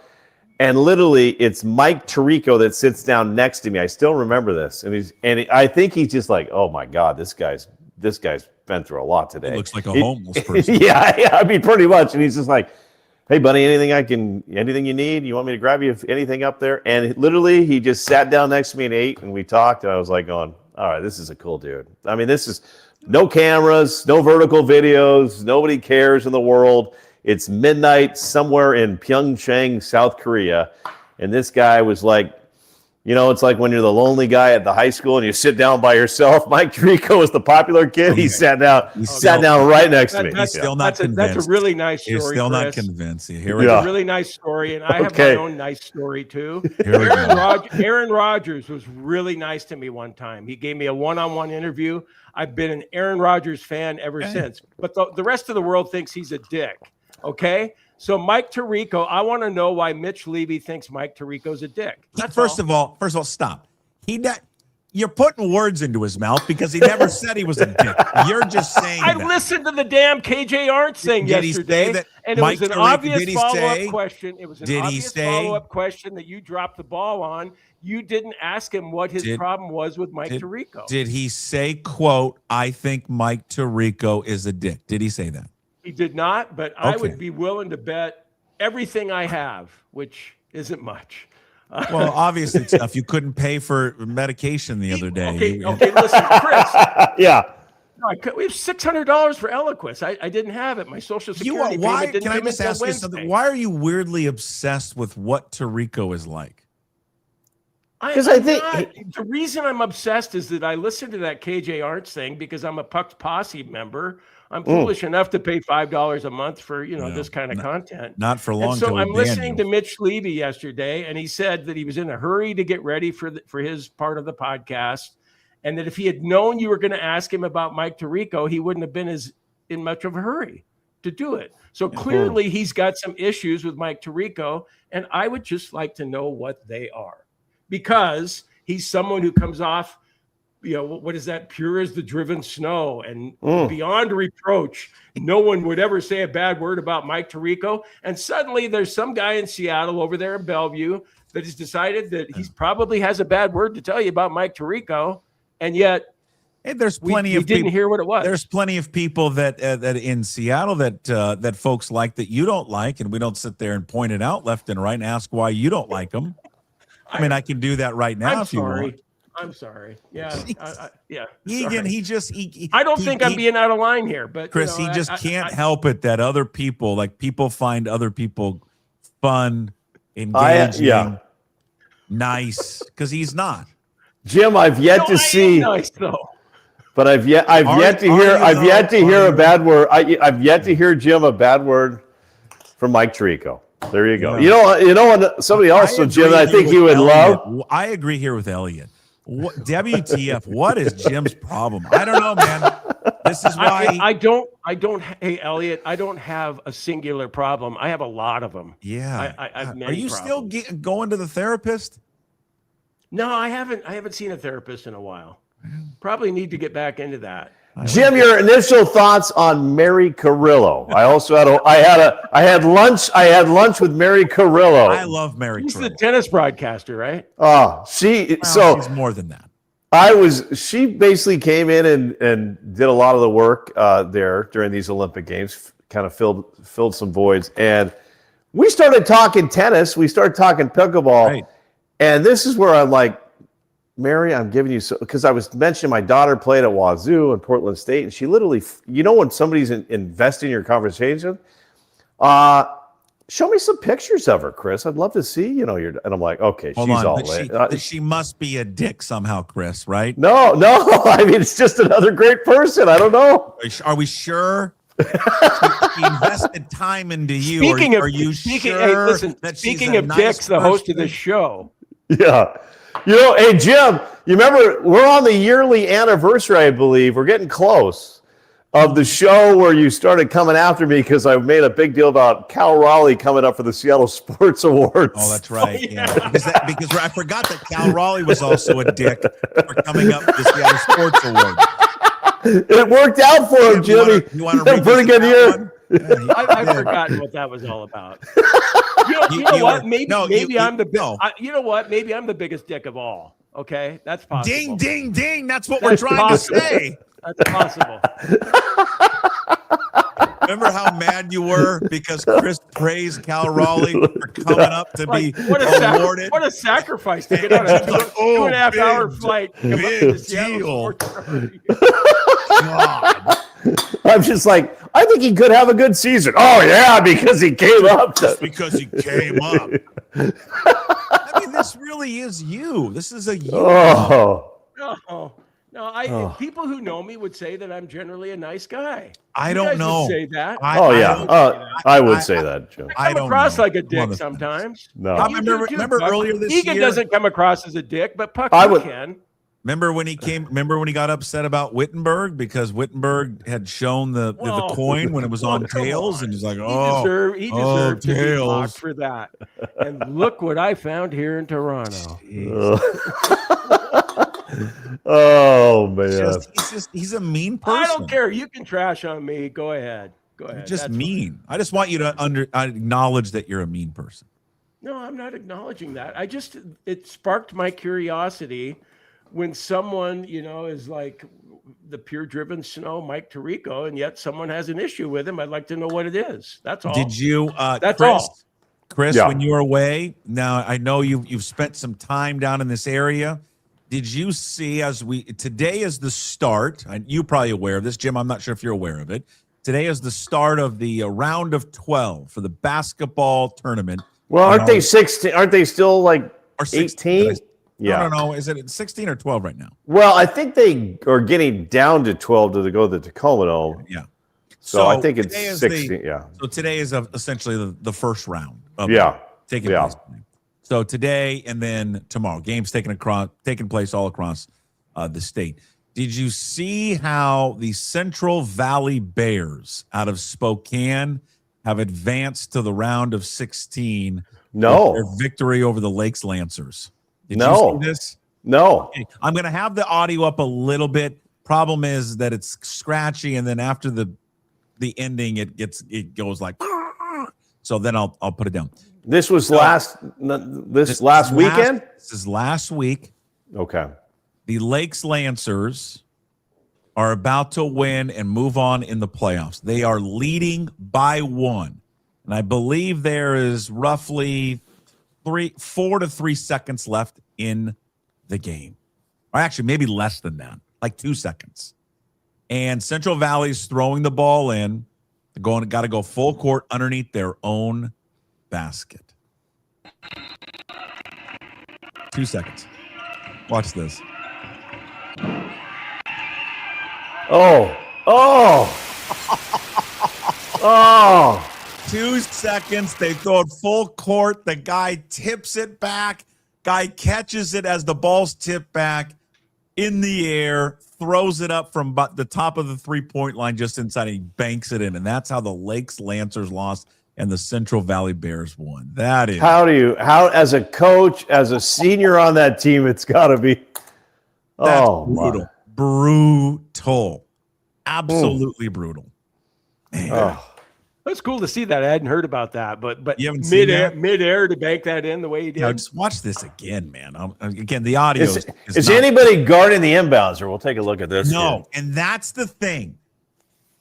And literally, it's Mike Tirico that sits down next to me. I still remember this, I think he's just like, "Oh my God, this guy's been through a lot today." He looks like a homeless person. yeah, I mean, pretty much. And he's just like, "Hey, buddy, anything you need? You want me to grab you anything up there?" And literally, he just sat down next to me and ate, and we talked. And I was like, "Going, all right, this is a cool dude." I mean, this is no cameras, no vertical videos, nobody cares in the world. It's midnight somewhere in Pyeongchang, South Korea. And this guy was like, it's like when you're the lonely guy at the high school and you sit down by yourself. Mike Tirico was the popular kid. He sat down right next to me. He's still not convinced. That's a really nice story. He's still Chris. not convinced. It's a really nice story, and I have my own nice story too. Aaron Rodgers was really nice to me one time. He gave me a one-on-one interview. I've been an Aaron Rodgers fan ever since. But the rest of the world thinks he's a dick. Okay, so Mike Tirico, I want to know why Mitch Levy thinks Mike Tirico's a dick. First of all, stop. You're putting words into his mouth because he never said he was a dick. You're just saying I that. listened to the damn KJ Arndt thing yesterday, and it was an obvious follow-up question. It was an obvious follow-up question that you dropped the ball on. You didn't ask him what his problem was with Mike Tirico. Did he say, quote, "I think Mike Tirico is a dick"? Did he say that? He did not, but I would be willing to bet everything I have, which isn't much. Well, obviously it's stuff you couldn't pay for medication the other day. Okay, listen, Chris. Yeah. No, we have $600 for Eliquis. I didn't have it. My Social Security payment didn't Can I come just until ask you Wednesday. something? Why are you weirdly obsessed with what Tirico is like? Because I think the reason I'm obsessed is that I listened to that KJ Arndt thing because I'm a Puck's Posse member. I'm foolish enough to pay $5 a month for this kind of content. Not for long. And so I'm listening to Mitch Levy yesterday, and he said that he was in a hurry to get ready for his part of the podcast, and that if he had known you were going to ask him about Mike Tirico, he wouldn't have been in much of a hurry to do it. So clearly he's got some issues with Mike Tirico, and I would just like to know what they are, because he's someone who comes off, what is that? Pure as the driven snow and beyond reproach. No one would ever say a bad word about Mike Tirico. And suddenly there's some guy in Seattle over there in Bellevue that has decided that he probably has a bad word to tell you about Mike Tirico. And yet there's plenty of didn't people, hear what it was. There's plenty of people that in Seattle that folks like that you don't like. And we don't sit there and point it out left and right and ask why you don't like them. I mean, I can do that right now if you want. I'm sorry. Yeah. Egan, I don't think I'm being out of line here, but Chris, he just can't help it that other people, people find other people fun, engaging, nice, because he's not. Jim, I've yet to see. Nice though. But I've yet to hear a bad word. I've yet to hear, Jim, a bad word from Mike Tirico. There you go. Yeah. You know what? Somebody else, Jim, I think you would love. I agree here with Elliot. WTF? What is Jim's problem? I don't know, man. This is why I don't. Hey, Elliot, I don't have a singular problem. I have a lot of them. Yeah. I have many Are you problems. still going to the therapist? No, I haven't seen a therapist in a while. Probably need to get back into that. Jim, your initial thoughts on Mary Carrillo? I also I had lunch with Mary Carrillo. I love Mary She's Carrillo. the tennis broadcaster, right? She's more than that. She basically came in and did a lot of the work there during these Olympic Games, kind of filled some voids. And we started talking tennis. We started talking pickleball. Right. And this is where I'm like, Mary, I'm giving you because I was mentioning my daughter played at Wazoo and Portland State, and she literally, when somebody's investing in your conversation, show me some pictures of her, Chris. I'd love to see, and I'm like, okay, Hold she's on, all but she must be a dick somehow, Chris, right? No, I mean, it's just another great person. I don't know. Are we sure? She invested time into you. Are you sure hey, listen, that she's speaking a of nice dicks, the host of person? this show. Yeah. Hey, Jim, you remember we're on the yearly anniversary, I believe. We're getting close of the show where you started coming after me because I made a big deal about Cal Raleigh coming up for the Seattle Sports Awards. Oh, that's right. Yeah. Because I forgot that Cal Raleigh was also a dick for coming up with the Seattle Sports Awards. It worked out for him, Jimmy. You want to He had a pretty good year. Yeah, I've forgotten what that was all about. You know what? Maybe I'm the you know what? Maybe I'm the biggest dick of all. Okay, that's possible. Ding, ding, ding. That's what we're trying to say. That's possible. Remember how mad you were because Chris praised Cal Raleigh for coming up to be awarded? What a sacrifice to get on a 2.5 hour flight. Big deal. God. I'm just like, I think he could have a good season. Oh, yeah, because he came up. Just because he came up. I mean, this really is you. This is a you. No, people who know me would say that I'm generally a nice guy. I don't know. Say that. I would say that, Joe. I come across like a dick sometimes. No, I remember earlier this Egan year. doesn't come across as a dick, but Puckett can. Remember when he got upset about Wittenberg because Wittenberg had shown the coin when it was on tails, and he's like, he deserved to be blocked for that. And look what I found here in Toronto. Oh man, he's a mean person. I don't care. You can trash on me. Go ahead. You're just mean. Fine. I just want you to acknowledge that you're a mean person. No, I'm not acknowledging that. It sparked my curiosity when someone, is like the pure driven snow, Mike Tirico, and yet someone has an issue with him. I'd like to know what it is. That's all. Did you? That's all. Chris, when you were away, now I know you've spent some time down in this area. Did you see today is the start, and you're probably aware of this, Jim, I'm not sure if you're aware of it. Today is the start of the round of 12 for the basketball tournament. Well, aren't they 16? Aren't they still like 18? Yeah. No. Is it 16 or 12 right now? Well, I think they are getting down to 12 to go to the Tacoma Dome. Yeah. So I think it's 16. So today is essentially the first round. Taking place. So today and then tomorrow, games taking place all across the state. Did you see how the Central Valley Bears out of Spokane have advanced to the round of 16? No. Their victory over the Lakes Lancers. Did you see this? No. Okay. I'm going to have the audio up a little bit. Problem is that it's scratchy, and then after the ending, it goes like. So then I'll put it down. This was last weekend? This is last week. Okay. The Lakes Lancers are about to win and move on in the playoffs. They are leading by 1. And I believe there is roughly 4 to 3 seconds left in the game. Or actually, maybe less than that, like 2 seconds. And Central Valley's throwing the ball in. They're got to go full court underneath their own basket. 2 seconds. Watch this. Oh. 2 seconds. They throw it full court. The guy tips it back. Guy catches it as the ball's tipped back in the air, throws it up from the top of the 3-point line just inside, and he banks it in. And that's how the Lakes Lancers lost and the Central Valley Bears won. That is how as a coach, as a senior on that team, it's got to be brutal. Brutal. Absolutely brutal. Man. That's cool to see that. I hadn't heard about that, but midair to bank that in the way he did. Now, just watch this again, man. Again, the audio is anybody guarding the inbounds? Or we'll take a look at this. No, and that's the thing.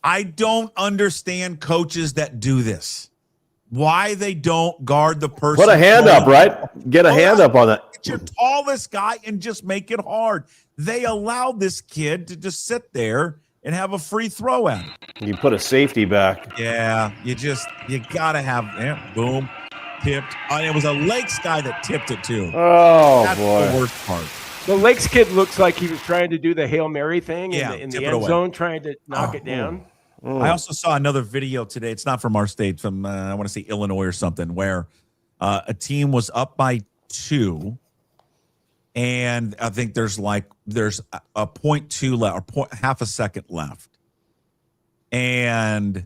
I don't understand coaches that do this. Why they don't guard the person. Put a hand up, right? Get a hand up on that. Get your tallest guy and just make it hard. They allowed this kid to just sit there and have a free throw at it. You put a safety back. Yeah, you got to have, boom, tipped. It was a Lakes guy that tipped it too. Oh, that's boy. The worst part. The Lakes kid looks like he was trying to do the Hail Mary thing in the end away. zone, trying to knock it down. I also saw another video today. It's not from our state, from I want to say Illinois or something, where a team was up by 2, and I think there's a 0.2 left, or half a second left, and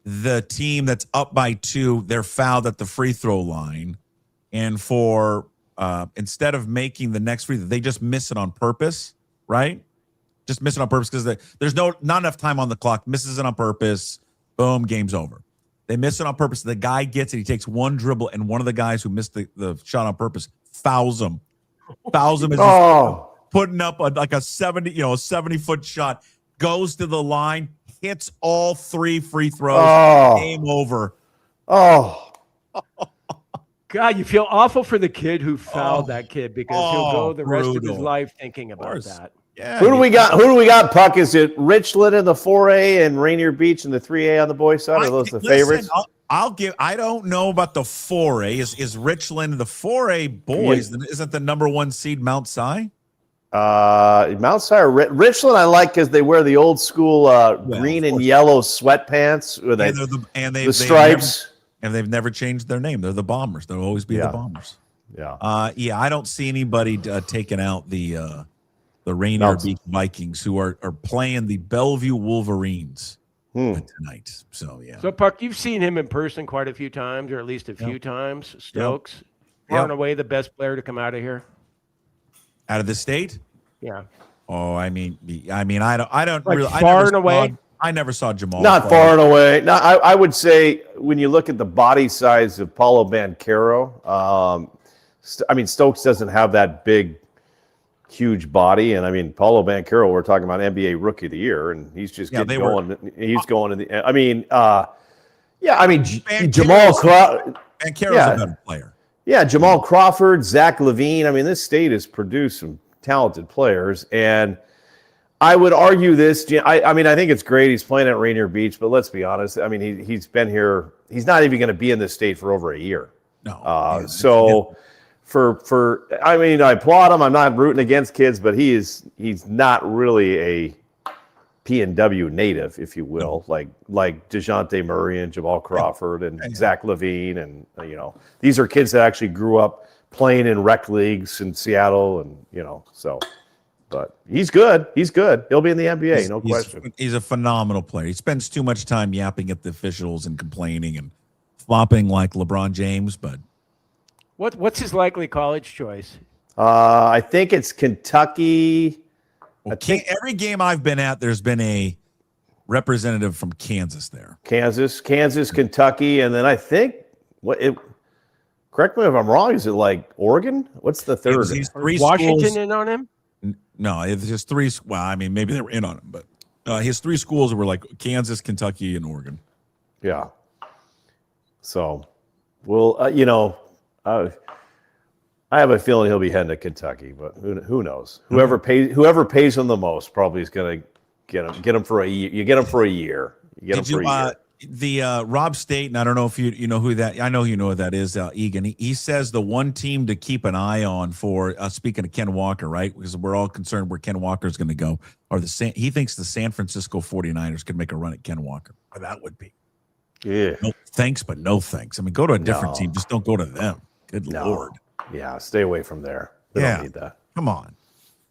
the team that's up by 2, they're fouled at the free throw line, and for instead of making the next free throw, they just miss it on purpose, right? Just miss it on purpose because there's not enough time on the clock. Misses it on purpose. Boom, game's over. They miss it on purpose. The guy gets it. He takes one dribble, and one of the guys who missed the shot on purpose fouls him. Fouls him. Putting up like a 70-foot shot. Goes to the line, hits all 3 free throws. Game over. Oh. God, you feel awful for the kid who fouled that kid because he'll go the rest of his life thinking about that. Yeah. Who do we got, Puck? Is it Richland in the 4A and Rainier Beach in the 3A on the boys' side? Are those the favorites? I don't know about the 4A. Is Richland the 4A boys? Yeah. Isn't the number 1 seed Mount Si? Mount Si or Richland I like because they wear the old school green and yellow sweatpants with the stripes. They've never changed their name. They're the Bombers. They'll always be the Bombers. Yeah. I don't see anybody taking out the Rainier Beach Vikings, who are playing the Bellevue Wolverines tonight. So, yeah. So, Puck, you've seen him in person quite a few times, or at least a few times. Stokes, far and away the best player to come out of here. Out of the state? Yeah. Oh, I mean, I don't like really. Far and away. I never saw Jamal. Not far and away. No, I would say when you look at the body size of Paulo Banchero, Stokes doesn't have that big, huge body. And Paulo Banchero, we're talking about NBA Rookie of the Year, and he's just getting going. He's going in the. Jamal Crawford. Banchero's a better player. Yeah, Jamal Crawford, Zach LaVine. This state has produced some talented players, and I would argue this. I think it's great he's playing at Rainier Beach, but let's be honest. He's been here. He's not even going to be in this state for over a year. No. I applaud him. I'm not rooting against kids, but he's not really a PNW native, if you will, like DeJounte Murray and Jamal Crawford and Zach LaVine, and these are kids that actually grew up playing in rec leagues in Seattle, and so. But he's good. He's good. He'll be in the NBA, no question. He's a phenomenal player. He spends too much time yapping at the officials and complaining and flopping like LeBron James. But what's his likely college choice? I think it's Kentucky. Every game I've been at, there's been a representative from Kansas there. Kansas, Kentucky, and then I think correct me if I'm wrong. Is it like Oregon? What's the third? Washington in on him? No, it's just 3. Well, maybe they were in on him, but his 3 schools were like Kansas, Kentucky, and Oregon. Yeah. So, well, I have a feeling he'll be heading to Kentucky, but who knows? Whoever pays him the most probably is going to get him for a year. You get him for a year. The Rob State, and I don't know if you know who that. I know you know who that is. Egan. He says the one team to keep an eye on for speaking of Ken Walker, right? Because we're all concerned where Ken Walker is going to go. He thinks the San Francisco 49ers could make a run at Ken Walker. Or that would be. Yeah. No thanks, but no thanks. Go to a different team. Just don't go to them. Good Lord. Yeah, stay away from there. They don't need that. Come on.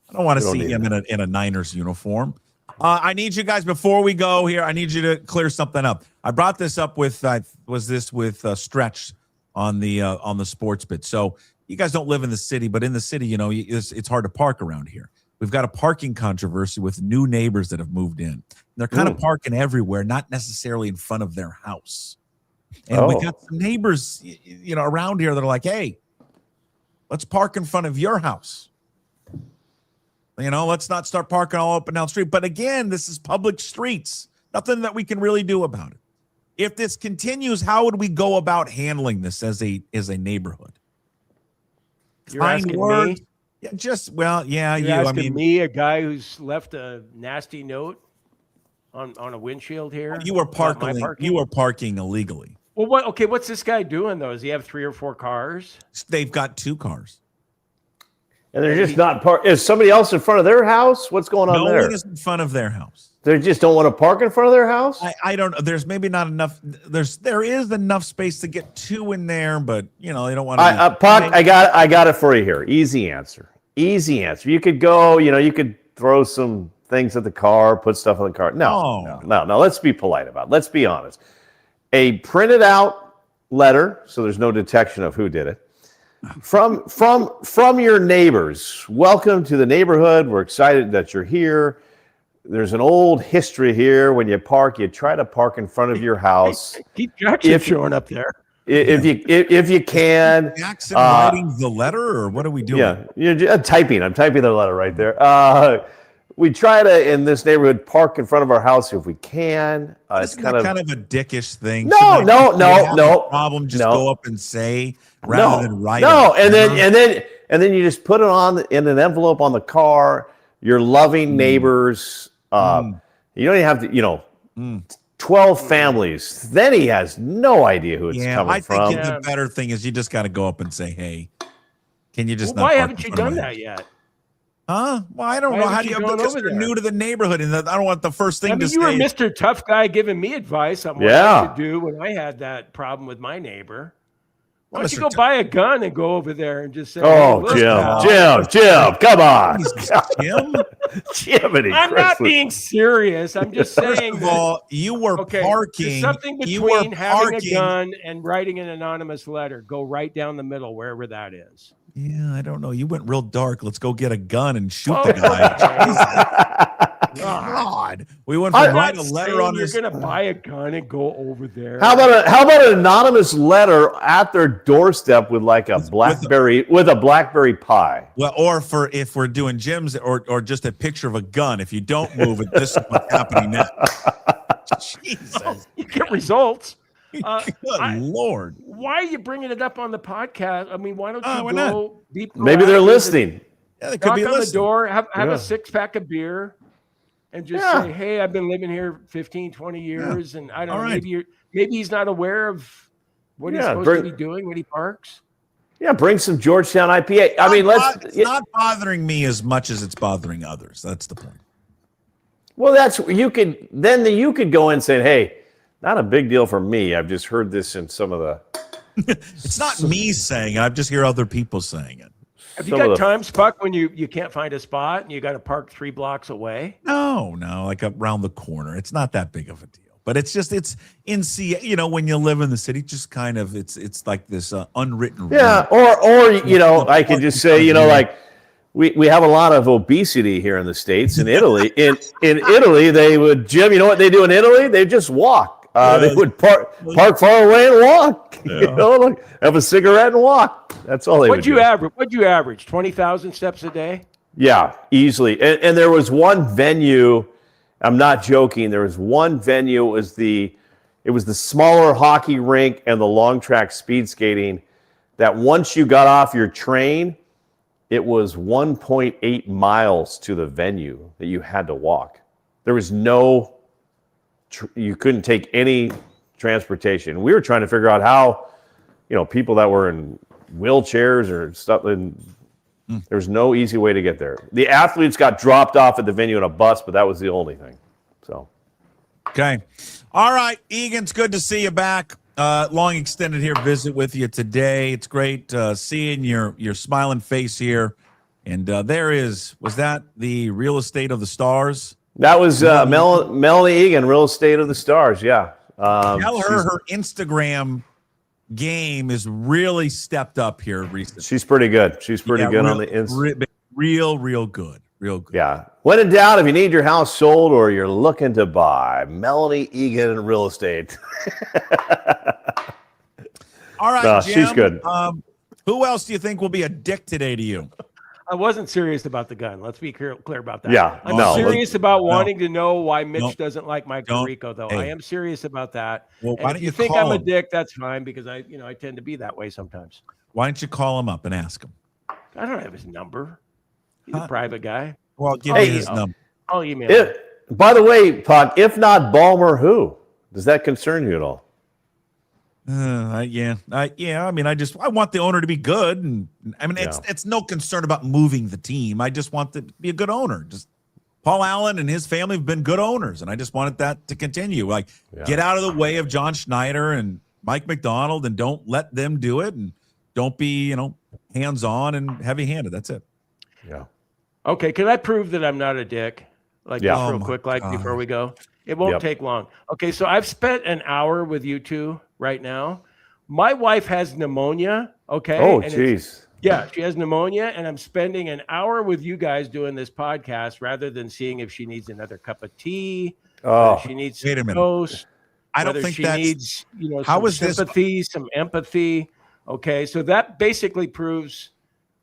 I don't want to see him in a Niners uniform. I need you guys, before we go here, I need you to clear something up. I brought this up with Stretch on the sports bit. So you guys don't live in the city, but in the city, it's hard to park around here. We've got a parking controversy with new neighbors that have moved in. They're kind of parking everywhere, not necessarily in front of their house. And we got some neighbors, around here that are like, hey, let's park in front of your house. Let's not start parking all up and down the street. But again, this is public streets. Nothing that we can really do about it. If this continues, how would we go about handling this as a neighborhood? You're asking me? Yeah, You're asking me, a guy who's left a nasty note on a windshield here. You were parking illegally. Well, what's this guy doing though? Does he have 3 or 4 cars? They've got 2 cars. And they're just not parked. Is somebody else in front of their house? What's going on there? No one is in front of their house. They just don't want to park in front of their house? I don't know. There's maybe not enough. There is enough space to get 2 in there, but they don't want to. Puck, I got it for you here. Easy answer. You could go. You could throw some things at the car, put stuff in the car. No. Let's be polite about it. Let's be honest. A printed out letter, so there's no detection of who did it. From your neighbors. Welcome to the neighborhood. We're excited that you're here. There's an old history here. When you park, you try to park in front of your house. Keep Jackson showing up there. If you can. Jackson writing the letter, or what are we doing? Yeah, you're typing. I'm typing the letter right there. We try to, in this neighborhood, park in front of our house if we can. It's kind of a dickish thing. No. Problem. Just go up and say rather than write. No, and then you just put it on in an envelope on the car. Your loving neighbors. You don't even have to. 12 families. Then he has no idea who it's coming from. I think the better thing is you just got to go up and say, "Hey, can you just?" Why haven't you done that yet? Huh? Well, I don't know. How do you because you're new to the neighborhood, and I don't want the first thing to say. You were Mr. Tough Guy giving me advice on what I should do when I had that problem with my neighbor. Why don't you go buy a gun and go over there and just say, Jim, come on. Jiminy I'm not being serious. I'm just saying. First of all, you were parking. There's something between having a gun and writing an anonymous letter. Go right down the middle, wherever that is. Yeah, I don't know. You went real dark. Let's go get a gun and shoot the guy. God. We went from write a letter on this. You're going to buy a gun and go over there. How about an anonymous letter at their doorstep with like a blackberry pie? Well, or if we're doing gyms or just a picture of a gun. If you don't move it, this is what's happening now. Jesus. You get results. Good Lord. Why are you bringing it up on the podcast? I mean, why don't you go deep? Maybe they're listening. Yeah, they could be on listening. The door, have a 6-pack of beer and just say, hey, I've been living here 15, 20 years. And I don't know, maybe he's not aware of what he's supposed to be doing when he parks. Yeah, bring some Georgetown IPA. It's not bothering me as much as it's bothering others. That's the point. Well, you could go in and say, hey, not a big deal for me. I've just heard this in some of the. It's not me saying it. I just hear other people saying it. Have you got times, Puck, when you can't find a spot and you got to park 3 blocks away? No, like around the corner. It's not that big of a deal. But it's in when you live in the city, just kind of it's like this unwritten rule. Yeah, or I could just say, like we have a lot of obesity here in the States. In Italy, in Italy, they would, Jim, you know what they do in Italy? They just walk. They would park far away and walk. Yeah. Have a cigarette and walk. That's all they would do. What'd you average? 20,000 steps a day? Yeah, easily. And there was one venue. I'm not joking. There was one venue. It was the smaller hockey rink and the long track speed skating. That once you got off your train, it was 1.8 miles to the venue that you had to walk. There was you couldn't take any transportation. We were trying to figure out how, people that were in wheelchairs or stuff, and there's no easy way to get there. The athletes got dropped off at the venue in a bus, but that was the only thing. So, okay. All right, Egan, it's good to see you back. Long extended here visit with you today. It's great seeing your smiling face here. And was that the Real Estate of the Stars? That was Melanie Egan, Real Estate of the Stars. Yeah. Tell her Instagram game is really stepped up here recently. She's pretty good. She's pretty good on the Instagram. Real good. Yeah. When in doubt, if you need your house sold or you're looking to buy, Melanie Egan Real Estate. All right, Jim, she's good. Who else do you think will be a dick today to you? I wasn't serious about the gun. Let's be clear about that. Yeah, I'm serious about wanting to know why Mitch doesn't like Mike Tirico, though. Hey. I am serious about that. Well, why don't you think I'm a dick? That's fine because I tend to be that way sometimes. Why don't you call him up and ask him? I don't have his number. He's a private guy. Well, give me his number. I'll email him. By the way, Puck, if not Ballmer, who? Does that concern you at all? Yeah. I mean, I want the owner to be good, and I mean, it's no concern about moving the team. I just want to be a good owner. Just Paul Allen and his family have been good owners, and I just wanted that to continue. Like, get out of the way of John Schneider and Mike McDonald, and don't let them do it, and don't be, hands-on and heavy-handed. That's it. Yeah. Okay, can I prove that I'm not a dick? Like, just real quick, before we go? It won't take long. Okay, so I've spent an hour with you two right now. My wife has pneumonia, okay? Oh, jeez. Yeah, she has pneumonia, and I'm spending an hour with you guys doing this podcast rather than seeing if she needs another cup of tea, if she needs some toast. I don't think she that's, needs, how some is this sympathy, some empathy. Okay, so that basically proves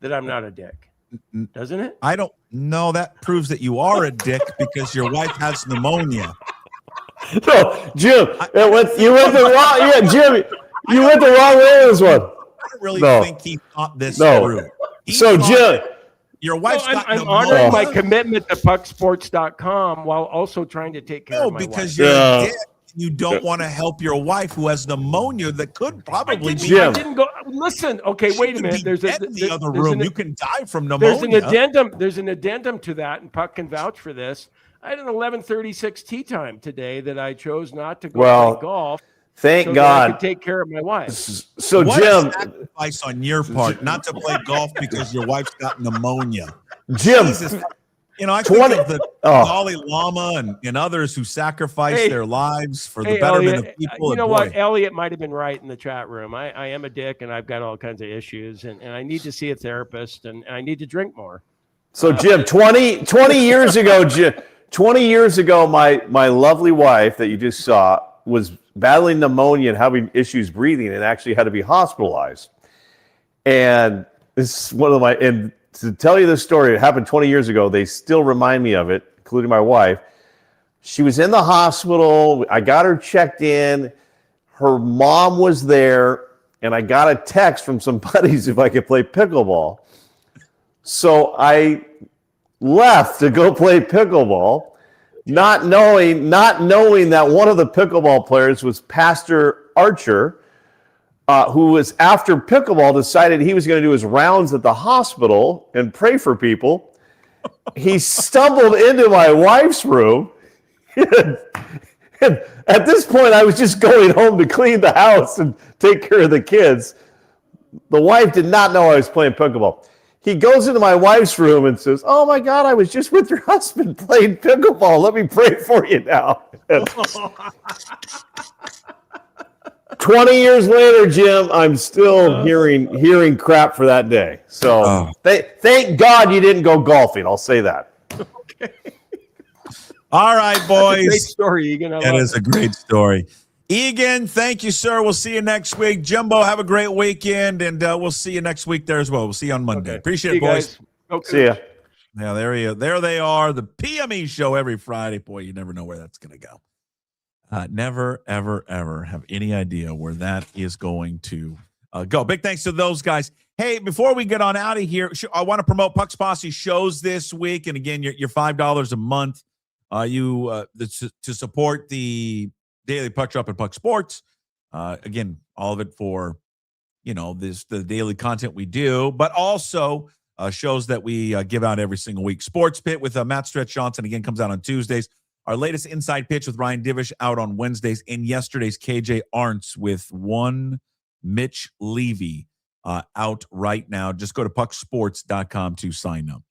that I'm not a dick, doesn't it? I don't know. That proves that you are a dick because your wife has pneumonia. No, Jim, you went the wrong. Yeah, Jim, you went the wrong way on this one. I don't really think he thought this through. So, Jim, your wife's got I'm pneumonia. honoring my commitment to pucksports.com while also trying to take care of my because wife. you're a dick. You don't want to help your wife who has pneumonia that could probably be. I didn't go. Listen, okay, wait a minute. There's in the other room. You can die from pneumonia. There's an addendum to that, and Puck can vouch for this. I had an 11:36 tea time today that I chose not to go play golf. Thank God. That I could take care of my wife. So, what Jim, a sacrifice on your part not to play golf because your wife's got pneumonia. Jim, Jesus. I think of the Dalai Lama and others who sacrificed their lives for the betterment of people. You know what? Elliot might have been right in the chat room. I am a dick, and I've got all kinds of issues, and I need to see a therapist, and I need to drink more. So, Jim, 20 years ago, my lovely wife that you just saw was battling pneumonia and having issues breathing and actually had to be hospitalized. And this is one of and to tell you this story, it happened 20 years ago. They still remind me of it, including my wife. She was in the hospital. I got her checked in. Her mom was there, and I got a text from some buddies if I could play pickleball. So I left to go play pickleball, not knowing that one of the pickleball players was Pastor Archer, who was after pickleball decided he was going to do his rounds at the hospital and pray for people. He stumbled into my wife's room. And at this point, I was just going home to clean the house and take care of the kids. The wife did not know I was playing pickleball. He goes into my wife's room and says, "Oh my God, I was just with your husband playing pickleball. Let me pray for you now." 20 years later, Jim, I'm still hearing crap for that day. So thank God you didn't go golfing. I'll say that. Okay. All right, boys. That's a great story, Egan. That is a great story. Egan, thank you, sir. We'll see you next week. Jimbo, have a great weekend, and we'll see you next week there as well. We'll see you on Monday. Okay. Appreciate it, boys. Okay. See ya. Yeah, there they are. The PME Show every Friday. Boy, you never know where that's going to go. Never, ever, ever have any idea where that is going to go. Big thanks to those guys. Hey, before we get on out of here, I want to promote Puck's Posse shows this week. And again, your $5 a month to support the Daily Puck Drop and Puck Sports. Again, all of it for, the daily content we do, but also shows that we give out every single week. Sports Pit with Matt Stretch Johnson, again, comes out on Tuesdays. Our latest Inside Pitch with Ryan Divish out on Wednesdays, and yesterday's KJ Arntz with one Mitch Levy out right now. Just go to pucksports.com to sign up.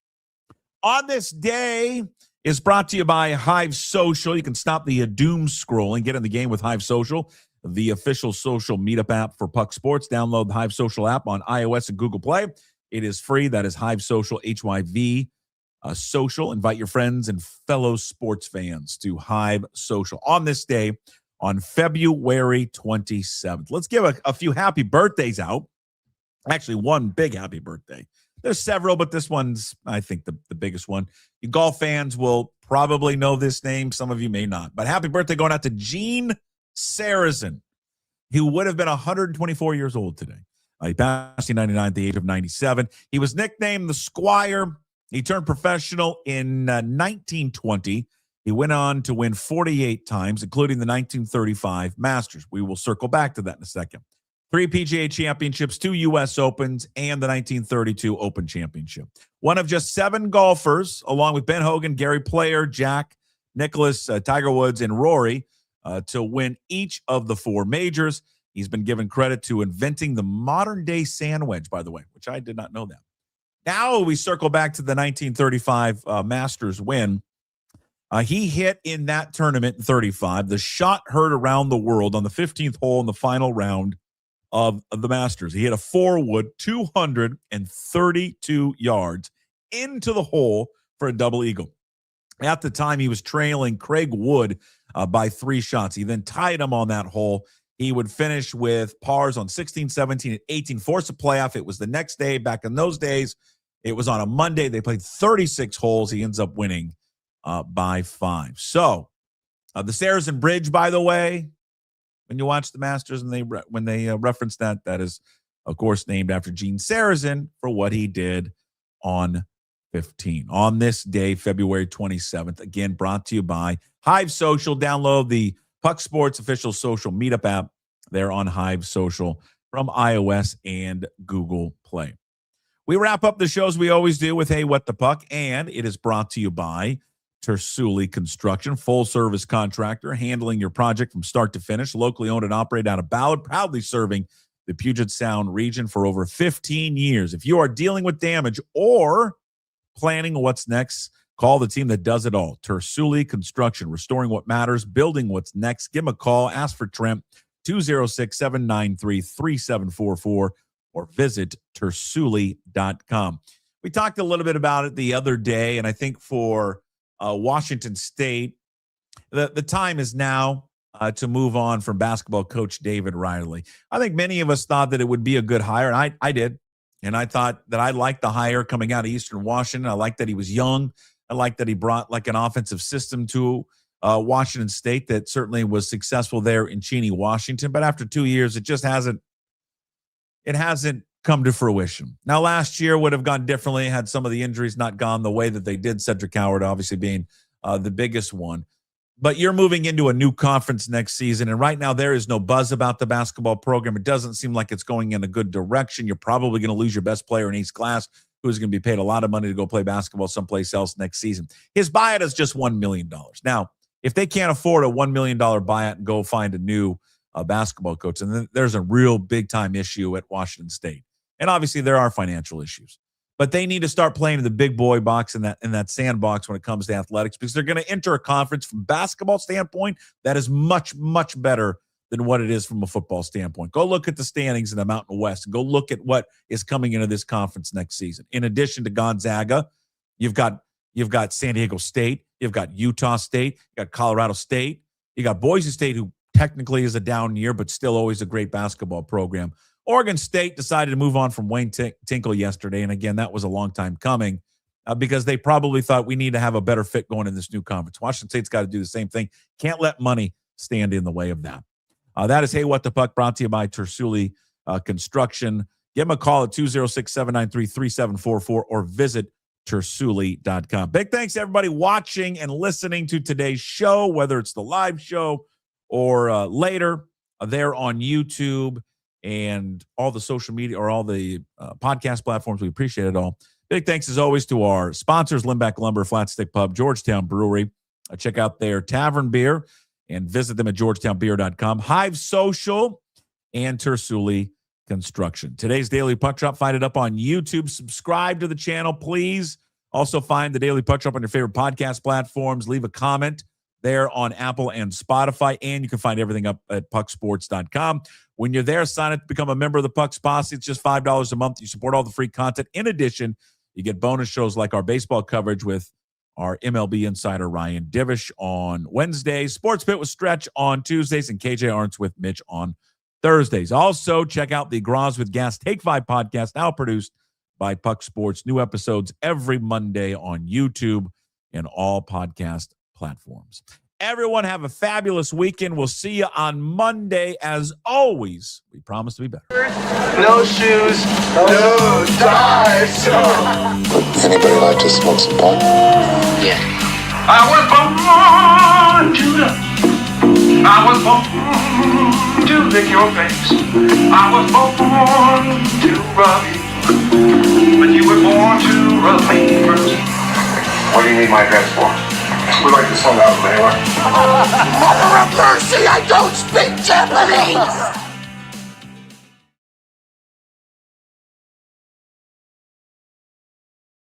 On this day is brought to you by Hive Social. You can stop the doom scrolling, get in the game with Hive Social, the official social meetup app for Puck Sports. Download the Hive Social app on iOS and Google Play. It is free. That is Hive Social, HYV. Social. Invite your friends and fellow sports fans to Hive Social on this day on February 27th. Let's give a few happy birthdays out. Actually, one big happy birthday. There's several, but this one's, I think, the biggest one. You golf fans will probably know this name. Some of you may not. But happy birthday going out to Gene Sarazen, who would have been 124 years old today. He passed in 99 at the age of 97. He was nicknamed the Squire. He turned professional in 1920. He went on to win 48 times, including the 1935 Masters. We will circle back to that in a second. 3 PGA championships, 2 U.S. Opens, and the 1932 Open Championship. One of just 7 golfers, along with Ben Hogan, Gary Player, Jack Nicklaus, Tiger Woods, and Rory, to win each of the 4 majors. He's been given credit to inventing the modern-day sand wedge, by the way, which I did not know that. Now we circle back to the 1935 Masters win. He hit in that tournament in 35. The shot heard around the world on the 15th hole in the final round of the Masters. He hit a 4-wood, 232 yards into the hole for a double eagle. At the time, he was trailing Craig Wood by 3 shots. He then tied him on that hole. He would finish with pars on 16, 17, and 18, force a playoff. It was the next day. Back in those days, it was on a Monday. They played 36 holes. He ends up winning by 5. So the Saracen Bridge, by the way, when you watch the Masters and when they reference that, that is, of course, named after Gene Sarazen for what he did on 15. On this day, February 27th, again, brought to you by Hive Social. Download the Puck Sports official social meetup app there on Hive Social from iOS and Google Play. We wrap up the shows we always do with Hey, What the Puck, and it is brought to you by Tersuli Construction, full-service contractor, handling your project from start to finish, locally owned and operated out of Ballard, proudly serving the Puget Sound region for over 15 years. If you are dealing with damage or planning what's next, call the team that does it all. Tersuli Construction, restoring what matters, building what's next. Give them a call. Ask for Trent, 206-793-3744, or visit tersuli.com. We talked a little bit about it the other day, and I think for Washington State, the time is now to move on from basketball coach David Riley. I think many of us thought that it would be a good hire, and I did. And I thought that I liked the hire coming out of Eastern Washington. I liked that he was young. I liked that he brought like an offensive system to Washington State that certainly was successful there in Cheney, Washington. But after 2 years, it just hasn't come to fruition. Now, last year would have gone differently had some of the injuries not gone the way that they did, Cedric Howard obviously being the biggest one. But you're moving into a new conference next season, and right now there is no buzz about the basketball program. It doesn't seem like it's going in a good direction. You're probably going to lose your best player in East Glass, who's going to be paid a lot of money to go play basketball someplace else next season. His buyout is just $1 million. Now, if they can't afford a $1 million buyout and go find a new basketball coach, and then there's a real big-time issue at Washington State. And obviously there are financial issues. But they need to start playing in the big boy box in that sandbox when it comes to athletics, because they're going to enter a conference from a basketball standpoint that is much, much better than what it is from a football standpoint. Go look at the standings in the Mountain West and go look at what is coming into this conference next season. In addition to Gonzaga, you've got San Diego State, you've got Utah State, you got Colorado State, you got Boise State, who technically is a down year, but still always a great basketball program. Oregon State decided to move on from Wayne Tinkle yesterday, and again, that was a long time coming because they probably thought we need to have a better fit going in this new conference. Washington State's got to do the same thing. Can't let money stand in the way of that. That is Hey, What the Puck, brought to you by Tersuli Construction. Give them a call at 206-793-3744 or visit tersuli.com. Big thanks to everybody watching and listening to today's show, whether it's the live show or later there on YouTube and all the social media or all the podcast platforms. We appreciate it all. Big thanks, as always, to our sponsors, Limbeck Lumber, Flat Stick Pub, Georgetown Brewery. Check out their tavern beer and visit them at georgetownbeer.com. Hive Social and Tersuli Construction. Today's Daily Puck Drop, find it up on YouTube. Subscribe to the channel, please. Also find the Daily Puck Drop on your favorite podcast platforms. Leave a comment there on Apple and Spotify, and you can find everything up at pucksports.com. When you're there, sign up to become a member of the Pucks Posse. It's just $5 a month. You support all the free content. In addition, you get bonus shows like our baseball coverage with our MLB insider Ryan Divish on Wednesdays, Sports Pit with Stretch on Tuesdays, and KJ Arntz with Mitch on Thursdays. Also, check out the Graz with Gas Take 5 podcast, now produced by Puck Sports. New episodes every Monday on YouTube and all podcast platforms. Everyone have a fabulous weekend. We'll see you on Monday. As always, we promise to be better. No shoes, no ties. Would anybody like to smoke some pot? I went from one to the I was born to lick your face. I was born to rub you. But you were born to rub me first. What do you need my address for? We'd like to send out a mailer. Mother of mercy, I don't speak Japanese!